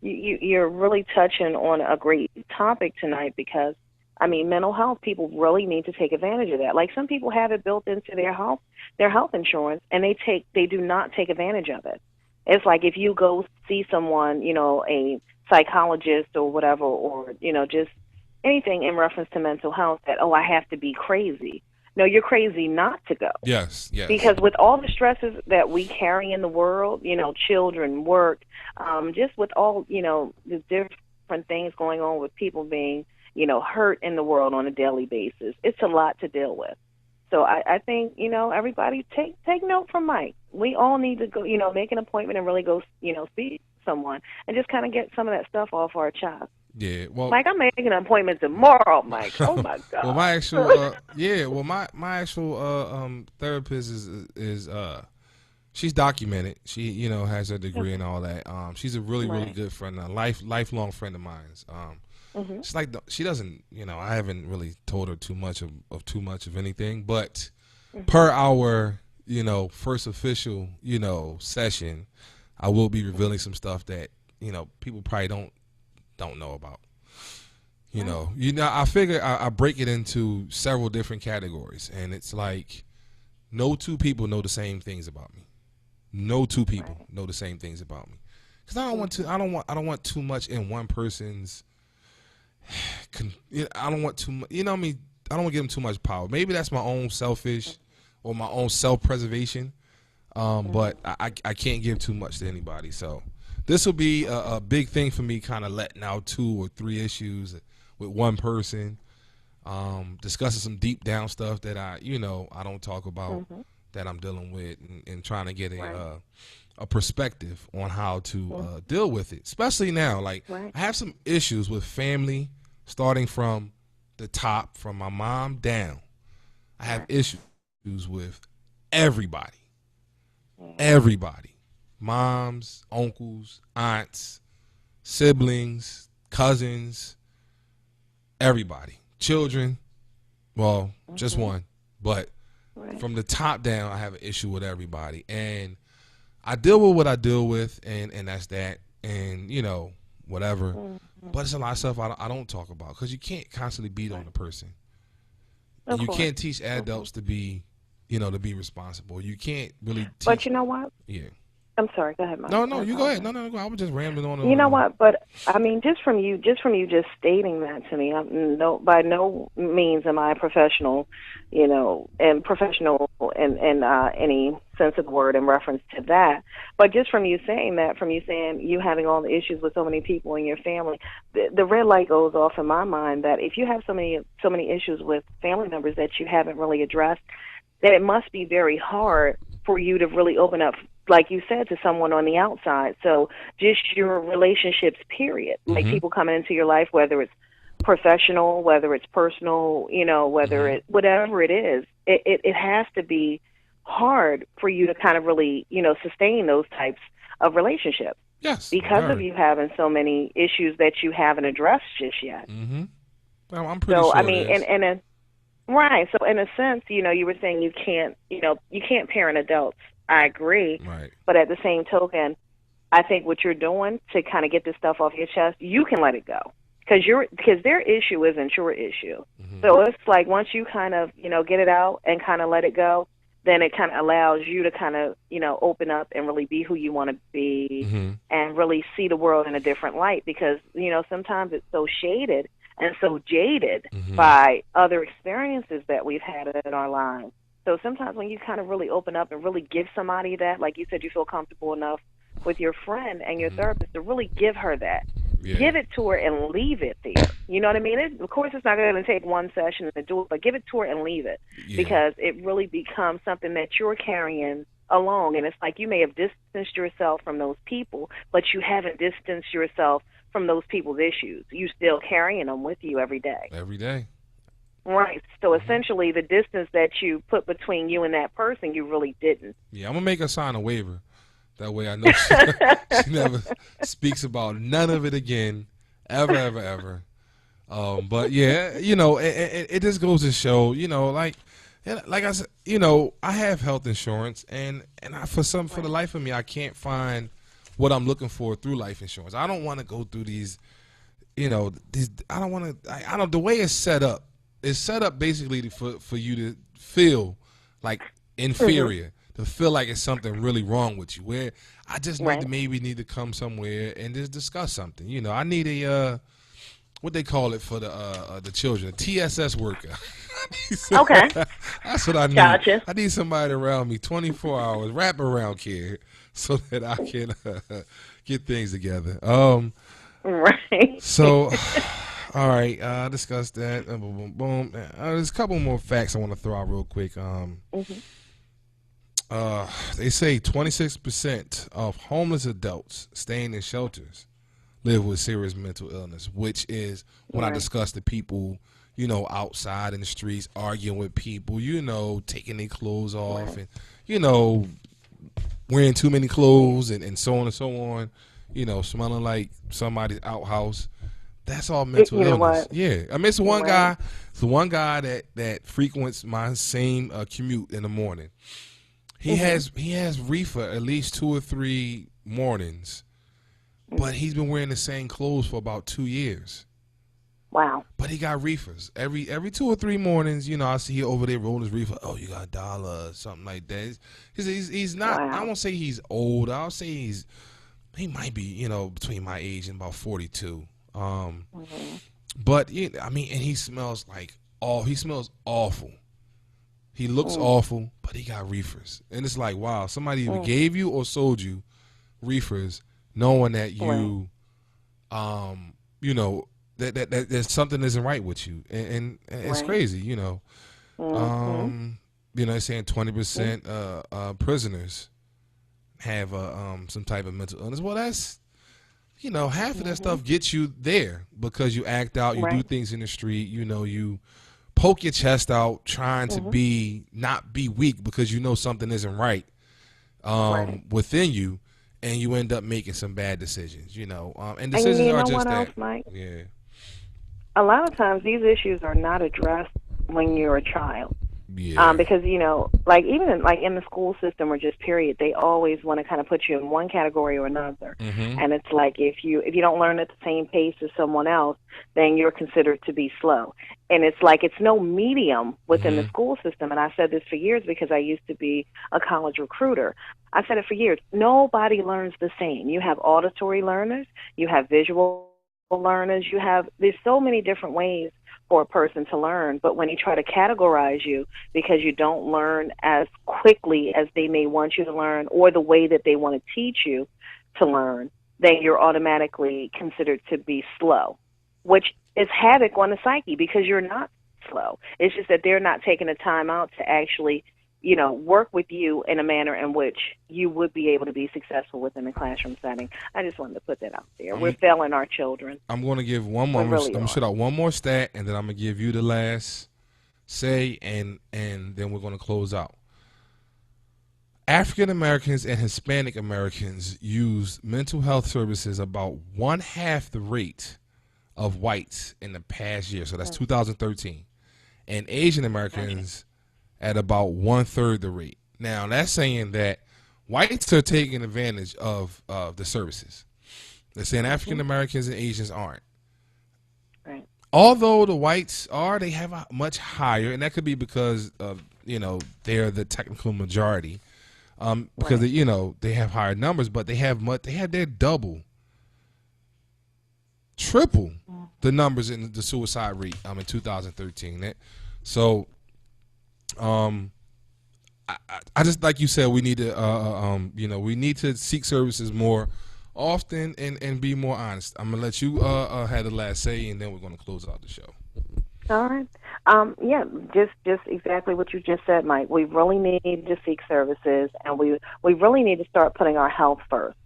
you're really touching on a great topic tonight because, mental health, people really need to take advantage of that. Some people have it built into their health insurance, and they do not take advantage of it. It's like if you go see someone, a psychologist or whatever, or, just anything in reference to mental health that, oh, I have to be crazy. No, you're crazy not to go. Yes. Because with all the stresses that we carry in the world, children, work, just with all, the different things going on with people being, hurt in the world on a daily basis, it's a lot to deal with. So I think, everybody take note from Mike. We all need to go, make an appointment and really go, see someone and just kind of get some of that stuff off our chest. Yeah, well, Mike, I'm making an appointment tomorrow, Mike. Oh my God. Well, my actual, my actual therapist is she's documented. She, has her degree and all that. She's a really good friend, a lifelong friend of mine. It's like she doesn't, I haven't really told her too much of anything, but per our, first official, session, I will be revealing some stuff that, people probably don't know about. I figure I break it into several different categories, and it's like no two people know the same things about me. No two people know the same things about me, because I don't want too much in one person's. I don't want too much. I don't want to give them too much power. Maybe that's my own selfish or my own self-preservation. But I can't give too much to anybody. So this will be a big thing for me, kind of letting out 2 or 3 issues with one person, discussing some deep down stuff that I don't talk about, that I'm dealing with, and trying to get a perspective on how to deal with it, especially now. I have some issues with family, starting from the top, from my mom down. I have issues with everybody. Everybody. Moms, uncles, aunts, siblings, cousins, everybody. Children, well, just one. But from the top down, I have an issue with everybody. And I deal with what I deal with, and that's that. And, whatever. But it's a lot of stuff I don't talk about, because you can't constantly beat on a person. You can't teach adults to be, to be responsible. You can't really teach. But you know what? Yeah. I'm sorry. Go ahead, Mike. No, you go ahead. No, I was just rambling on. You know what? But I mean, just from you just stating that to me, by no means am I a professional, and professional in any sense of the word in reference to that. But just from you saying that, from you saying you having all the issues with so many people in your family, the red light goes off in my mind that if you have so many issues with family members that you haven't really addressed, then it must be very hard for you to really open up, like you said, to someone on the outside. So just your relationships, period. Like people coming into your life, whether it's professional, whether it's personal, whether it, whatever it is, it has to be hard for you to kind of really, sustain those types of relationships. Yes. Because of you having so many issues that you haven't addressed just yet. Mm-hmm. Well, I'm pretty sure. So, I mean, right. So in a sense, you were saying you can't parent adults. I agree. Right. But at the same token, I think what you're doing to kind of get this stuff off your chest, you can let it go. Because their issue isn't your issue. Mm-hmm. So it's like once you kind of, get it out and kind of let it go, then it kind of allows you to kind of, open up and really be who you want to be and really see the world in a different light. Because, sometimes it's so shaded and so jaded by other experiences that we've had in our lives. So sometimes when you kind of really open up and really give somebody that, like you said, you feel comfortable enough with your friend and your therapist to really give her that. Yeah. Give it to her and leave it there. You know what I mean? Of course, it's not going to take one session to do it, but give it to her and leave it because it really becomes something that you're carrying along. And it's like you may have distanced yourself from those people, but you haven't distanced yourself from those people's issues. You're still carrying them with you every day. Every day. Right. So essentially, the distance that you put between you and that person, you really didn't. Yeah, I'm going to make her sign a waiver. That way I know she never speaks about none of it again, ever. But, yeah, it just goes to show, like I said, I have health insurance, and for the life of me, I can't find what I'm looking for through life insurance. I don't want to go through these, I don't want to, the way it's set up. It's set up basically for you to feel like inferior, to feel like it's something really wrong with you. Where I just need to come somewhere and just discuss something. I need a what they call it for the children, a TSS worker. Okay, that's what I need. Gotcha. I need somebody around me 24 hours, wrap around care, so that I can get things together. Right. So. All right, discuss that. Boom, boom. There's a couple more facts I want to throw out real quick. They say 26% of homeless adults staying in shelters live with serious mental illness, which is when I discuss the people, outside in the streets arguing with people, taking their clothes off and, wearing too many clothes and so on and so on, smelling like somebody's outhouse. That's all mental illness. Yeah, I mean, it's the one guy. It's the one guy that frequents my same commute in the morning. He has reefer at least 2 or 3 mornings, but he's been wearing the same clothes for about 2 years. Wow. But he got reefers every 2 or 3 mornings. I see he over there rolling his reefer. Oh, you got $1 or something like that. He's not. Wow. I won't say he's old. I'll say he might be between my age and about 42. But I mean, and he smells awful. He looks awful, but he got reefers, and it's like, wow, somebody either gave you or sold you reefers, knowing that you, that there's something isn't right with you, and it's crazy, They're saying 20% prisoners have some type of mental illness. Well, that's half of that stuff gets you there because you act out, you do things in the street, you poke your chest out trying to not be weak because something isn't right within you, and you end up making some bad decisions, and decisions are just that. Else, Mike? Yeah. A lot of times these issues are not addressed when you're a child. Yeah. Because, you know, like even in the school system or just period, they always want to kind of put you in one category or another. And it's like if you don't learn at the same pace as someone else, then you're considered to be slow. And it's like it's no medium within the school system. And I said this for years because I used to be a college recruiter. I said it for years. Nobody learns the same. You have auditory learners, you have visual learners, there's so many different ways for a person to learn, but when you try to categorize you because you don't learn as quickly as they may want you to learn or the way that they want to teach you to learn, then you're automatically considered to be slow, which is havoc on the psyche because you're not slow. It's just that they're not taking the time out to actually, you know, work with you in a manner in which you would be able to be successful within the classroom setting. I just wanted to put that out there. We're failing our children. I'm going to give one more. I'm going to shoot out one more stat, and then I'm going to give you the last say, and then we're going to close out. African Americans and Hispanic Americans use mental health services about 1/2 the rate of whites in the past year. So that's 2013. And Asian Americans at about 1/3 the rate. Now, that's saying that whites are taking advantage of the services. They're saying African Americans and Asians aren't. Right. Although the whites are, they have a much higher, and that could be because of, you know, they're the technical majority. Because they, you know, they have higher numbers, but they have their double, triple the numbers in the suicide rate in 2013. So I just, like you said, we need to you know, we need to seek services more often and be more honest. I'm gonna let you have the last say, and then we're gonna close out the show. All right. Yeah, just exactly what you just said, Mike. We really need to seek services, and we really need to start putting our health first.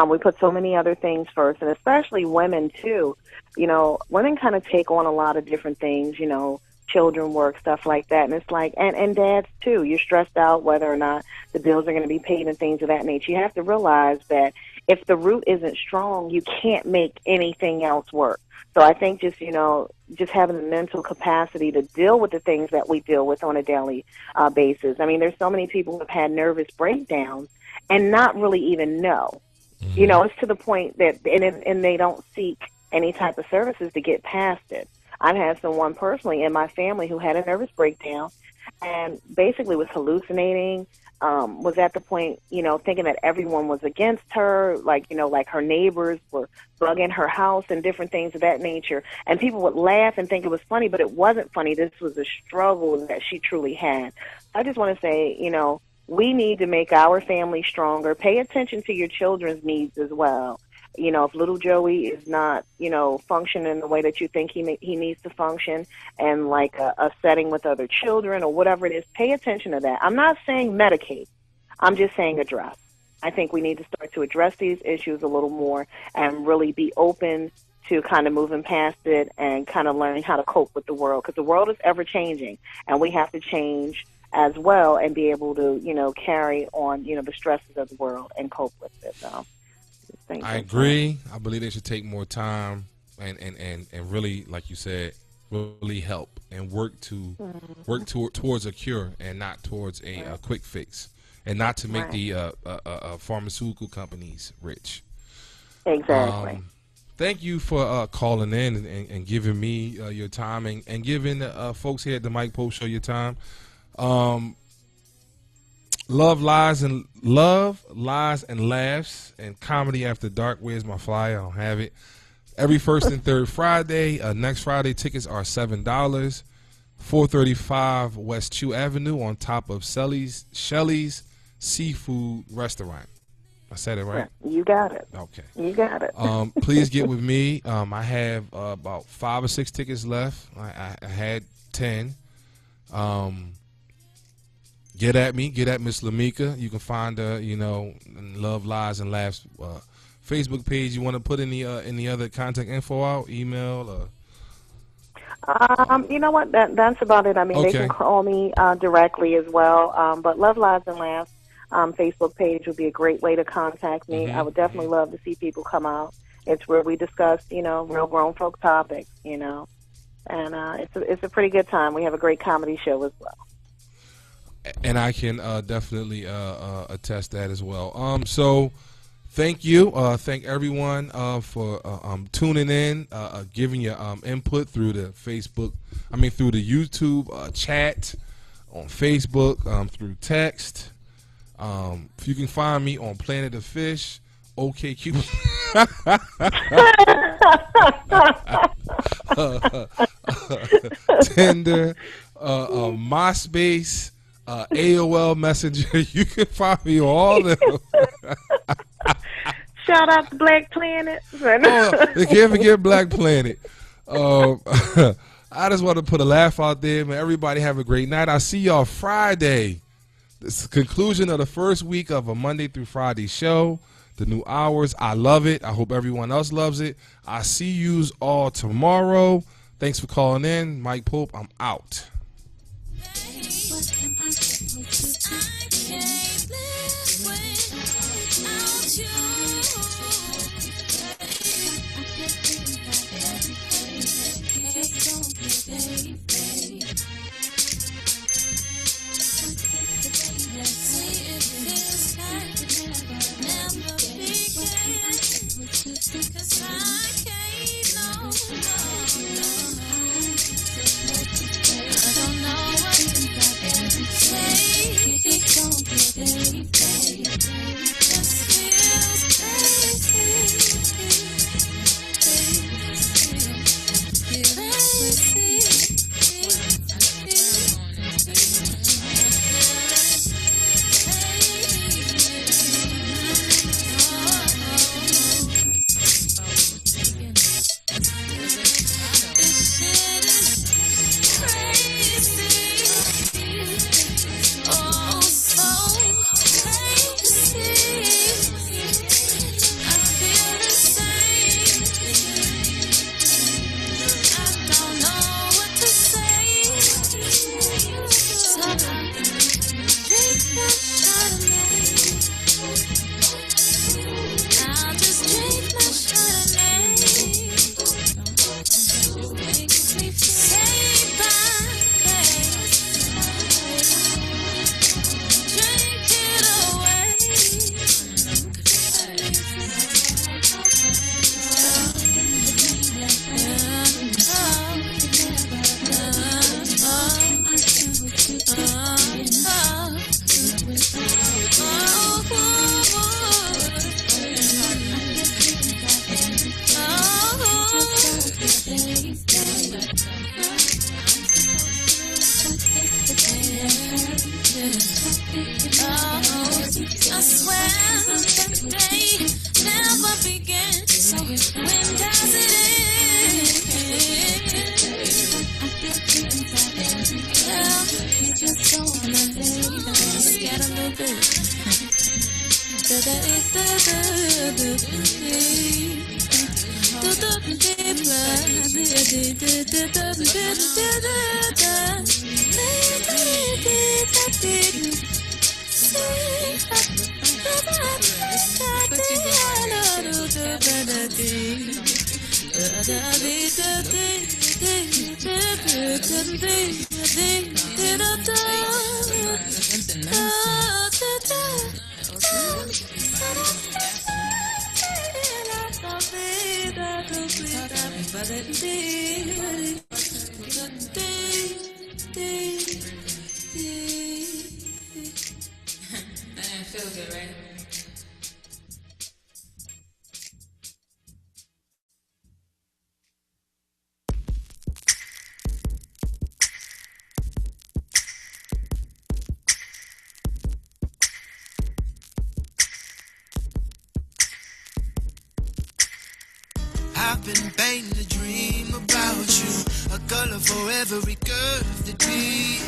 We put so many other things first, and especially women too. You know, women kind of take on a lot of different things, you know, children work, stuff like that. And it's like, and dads too, you're stressed out whether or not the bills are going to be paid and things of that nature. You have to realize that if the root isn't strong, you can't make anything else work. So I think just, you know, just having the mental capacity to deal with the things that we deal with on a daily basis. I mean, there's so many people who have had nervous breakdowns and not really even know. You know, it's to the point that, and they don't seek any type of services to get past it. I've had someone personally in my family who had a nervous breakdown and basically was hallucinating, was at the point, you know, thinking that everyone was against her, like, you know, like her neighbors were bugging her house and different things of that nature. And people would laugh and think it was funny, but it wasn't funny. This was a struggle that she truly had. I just want to say, you know, we need to make our family stronger. Pay attention to your children's needs as well. You know, if little Joey is not, you know, functioning the way that you think he needs to function, and like a setting with other children or whatever it is, pay attention to that. I'm not saying medicate. I'm just saying address. I think we need to start to address these issues a little more and really be open to kind of moving past it and kind of learning how to cope with the world, because the world is ever changing and we have to change as well and be able to, you know, carry on, you know, the stresses of the world and cope with it. So I agree. I believe they should take more time and really, like you said, really help and work towards a cure and not towards a quick fix, and not to make the pharmaceutical companies rich. Exactly. Thank you for calling in and giving me your time and giving folks here at the Mike Post Show your time. Love, Lies, and Laughs and Comedy After Dark. Where's my flyer? I don't have it. Every first and third Friday. Next Friday, tickets are $7. 435 West Chew Avenue on top of Shelley's Seafood Restaurant. I said it right? You got it. Okay. You got it. Please get with me. I have about 5 or 6 tickets left. I had 10. Get at me. Get at Miss Lamika. You can find her, you know, Love, Lies, and Laughs Facebook page. You want to put any other contact info out, email? You know what? That's about it. I mean, Okay. They can call me directly as well. But Love, Lies, and Laughs Facebook page would be a great way to contact me. I would definitely love to see people come out. It's where we discuss, you know, real grown folk topics, you know. And it's a pretty good time. We have a great comedy show as well. And I can definitely attest that as well. So thank you. Thank everyone for tuning in, giving your input through the Facebook, through the YouTube chat, on Facebook, through text. You can find me on Planet of Fish, OKQ. Tinder, MySpace, AOL Messenger. You can find me on all of them. Shout out to Black Planet. You can't forget Black Planet. I just want to put a laugh out there, man. Everybody have a great night. I'll see y'all Friday. This is the conclusion of the first week of a Monday through Friday show. The new hours. I love it. I hope everyone else loves it. I see yous all tomorrow. Thanks for calling in. Mike Pope, I'm out. I've been painting a dream about you, a color for every curve that be,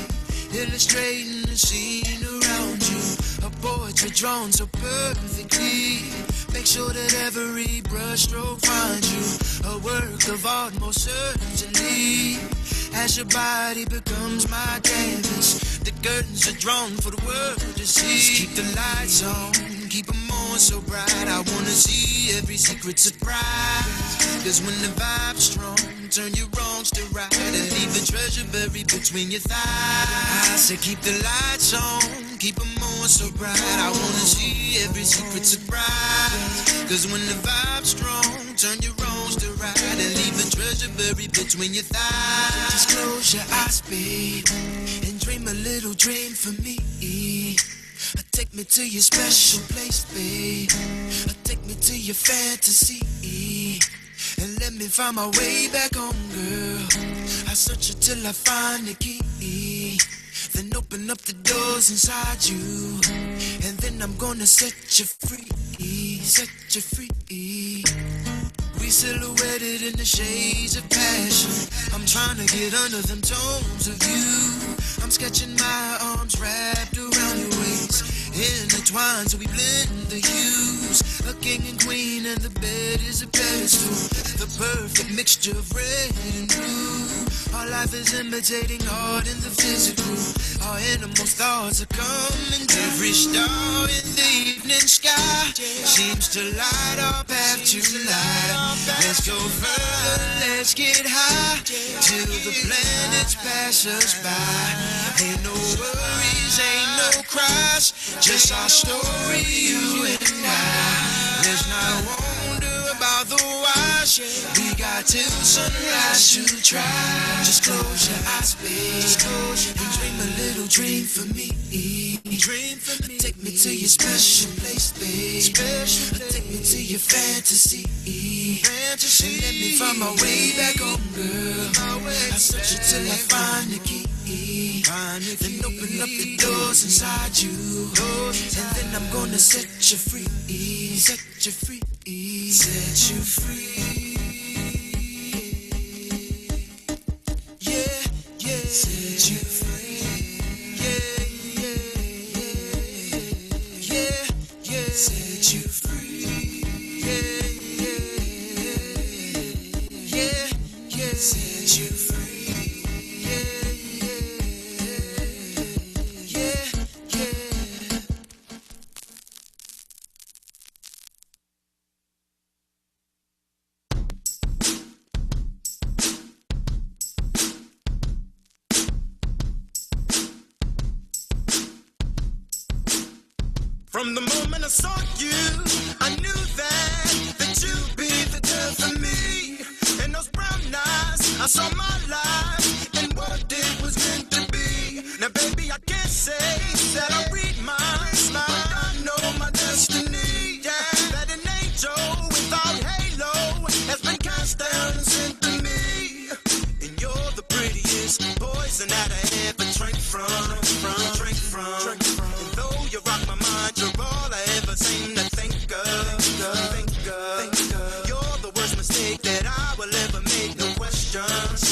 illustrating the scene around you, a portrait drawn so perfectly. Make sure that every brushstroke finds you, a work of art most certainly. As your body becomes my canvas, the curtains are drawn for the world to see. Just keep the lights on, keep them on so bright. I wanna see every secret surprise, 'cause when the vibe's strong, turn your wrongs to right and leave a treasure buried between your thighs. I say keep the lights on, keep them on so bright. I wanna see every secret surprise. Cause when the vibe's strong, turn your wrongs to right and leave a treasure buried between your thighs. Just close your eyes, babe, and dream a little dream for me. Take me to your special place, babe. Take me to your fantasy. And let me find my way back home, girl. I search until I find the key. Then open up the doors inside you. And then I'm gonna set you free. Set you free. We silhouetted in the shades of passion. I'm trying to get under them tones of you. I'm sketching my arms wrapped around your waist, intertwined so we blend the hues. A king and queen and the bed is a pedestal. The perfect mixture of red and blue. Our life is imitating art in the physical. Our innermost thoughts are coming to every star in the evening sky seems to light our path to light. Let's go further, let's get high till the planets pass us by. Ain't no worries, ain't no cries, just our story, you and I. Let's not wonder about the whys. We got till sunrise to try. Just close your eyes, babe, and dream a little dream for me. Dream for me. Take me to your special place, babe. Take me to your fantasy. And let me find my way back home, girl. I search until I find the key. Then open up the doors inside you. And then I'm gonna set you free. Set you free. Set you free. Yeah. Set you free. Yeah. Set you free. Yeah. Set you free. From the moment I saw you, I knew that you'd be the girl for me. In those brown eyes, I saw my life and what it was meant to be. Now, baby, I can't say that I read minds, but I know my destiny. Yeah, that an angel without halo has been cast down and sent to me. And you're the prettiest poison that I ever drank from. And though you rock my mind, you're all I ever seem to think of. You're the worst mistake that I will ever make. No questions.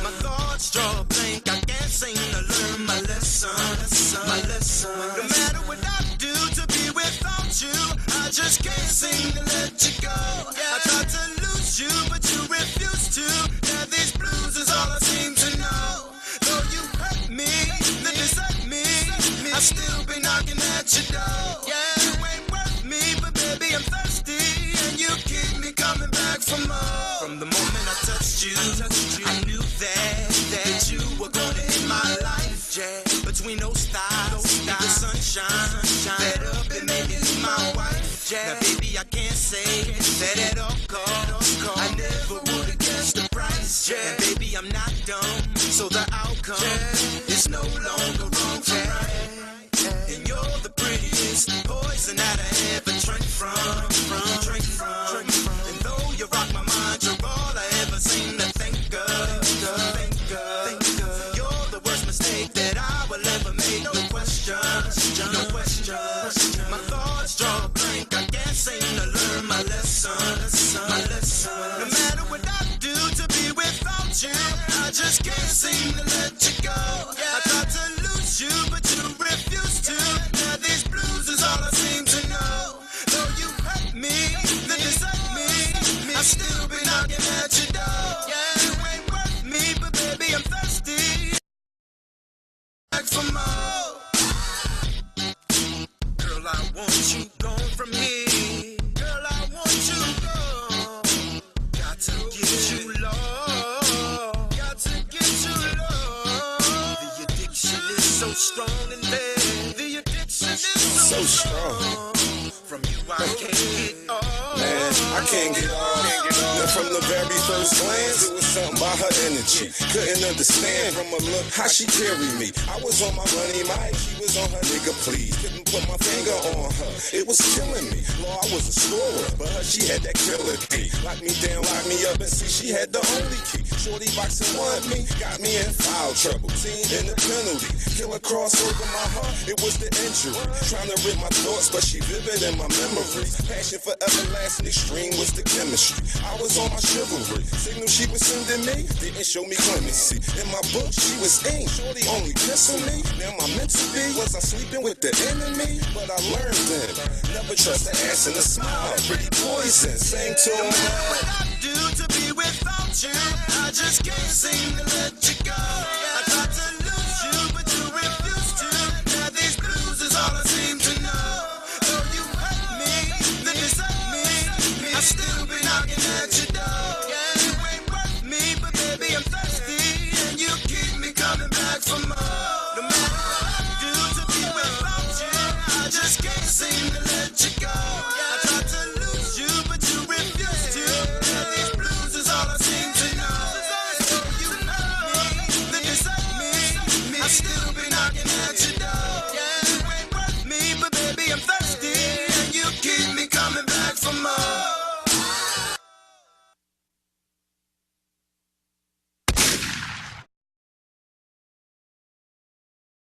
My thoughts draw a blank. I can't seem to learn my lesson. No matter what I do to be without you, I just can't seem to let you go. I tried to lose you, but you refuse to. Now these blues is all I seem to know. Though you hurt me, then desert me, I still be knocking at your door. Yeah, you ain't worth me, but baby I'm thirsty, and you keep me coming back for more. From the moment I touched you, I knew that you were gonna hit my life. Yeah, between those stars, the sunshine, fed up and made you my wife. Yeah, now baby I can't say that at all cost. I never would've guessed the price. Yeah, and baby I'm not dumb, so the outcome is no longer wrong for right. And you're the prettiest poison that I ever drank from. And though you rock my mind, you're all I ever seem to think of. You're the worst mistake that I will ever make. No questions. My thoughts draw a blank. I can't seem to learn my lesson. No matter what I do to be without you, I just can't seem to let you go. I tried to lose you, but you refuse to. Now these blues is all I seem to know. Though you hurt me, then desert me, I still be knocking at your door. Yeah, you ain't worth me, but baby I'm thirsty. Back for more. Girl, I want you gone from here. Girl, I want you gone. Got to get you so strong. From you I can't get off. Man, I can't get off. Now from the very first glance, it was something about her energy. Couldn't understand from her look how she carried me. I was on my money, Mike. She was on her nigga, please. Couldn't put my finger on her. It was killing me. Lord, I was a scorer, but her, she had that killer key. Lock me down, lock me up, and see she had the only key. Shorty boxing want me, got me in foul trouble. Team in the penalty, killer cross over my heart. It was the injury. Trying to rid my thoughts, but she vivid in my memories. Passion for everlasting extreme was the chemistry. I was on my chivalry. Signal she was sending me didn't show me clemency. In my book, she was in. Shorty only pissing me. Now my mental be was I sleeping with the enemy? But I learned then. Never trust an ass and a smile. Pretty poison. Same tune. What I do to be without you, I just can't seem to let you go. I got to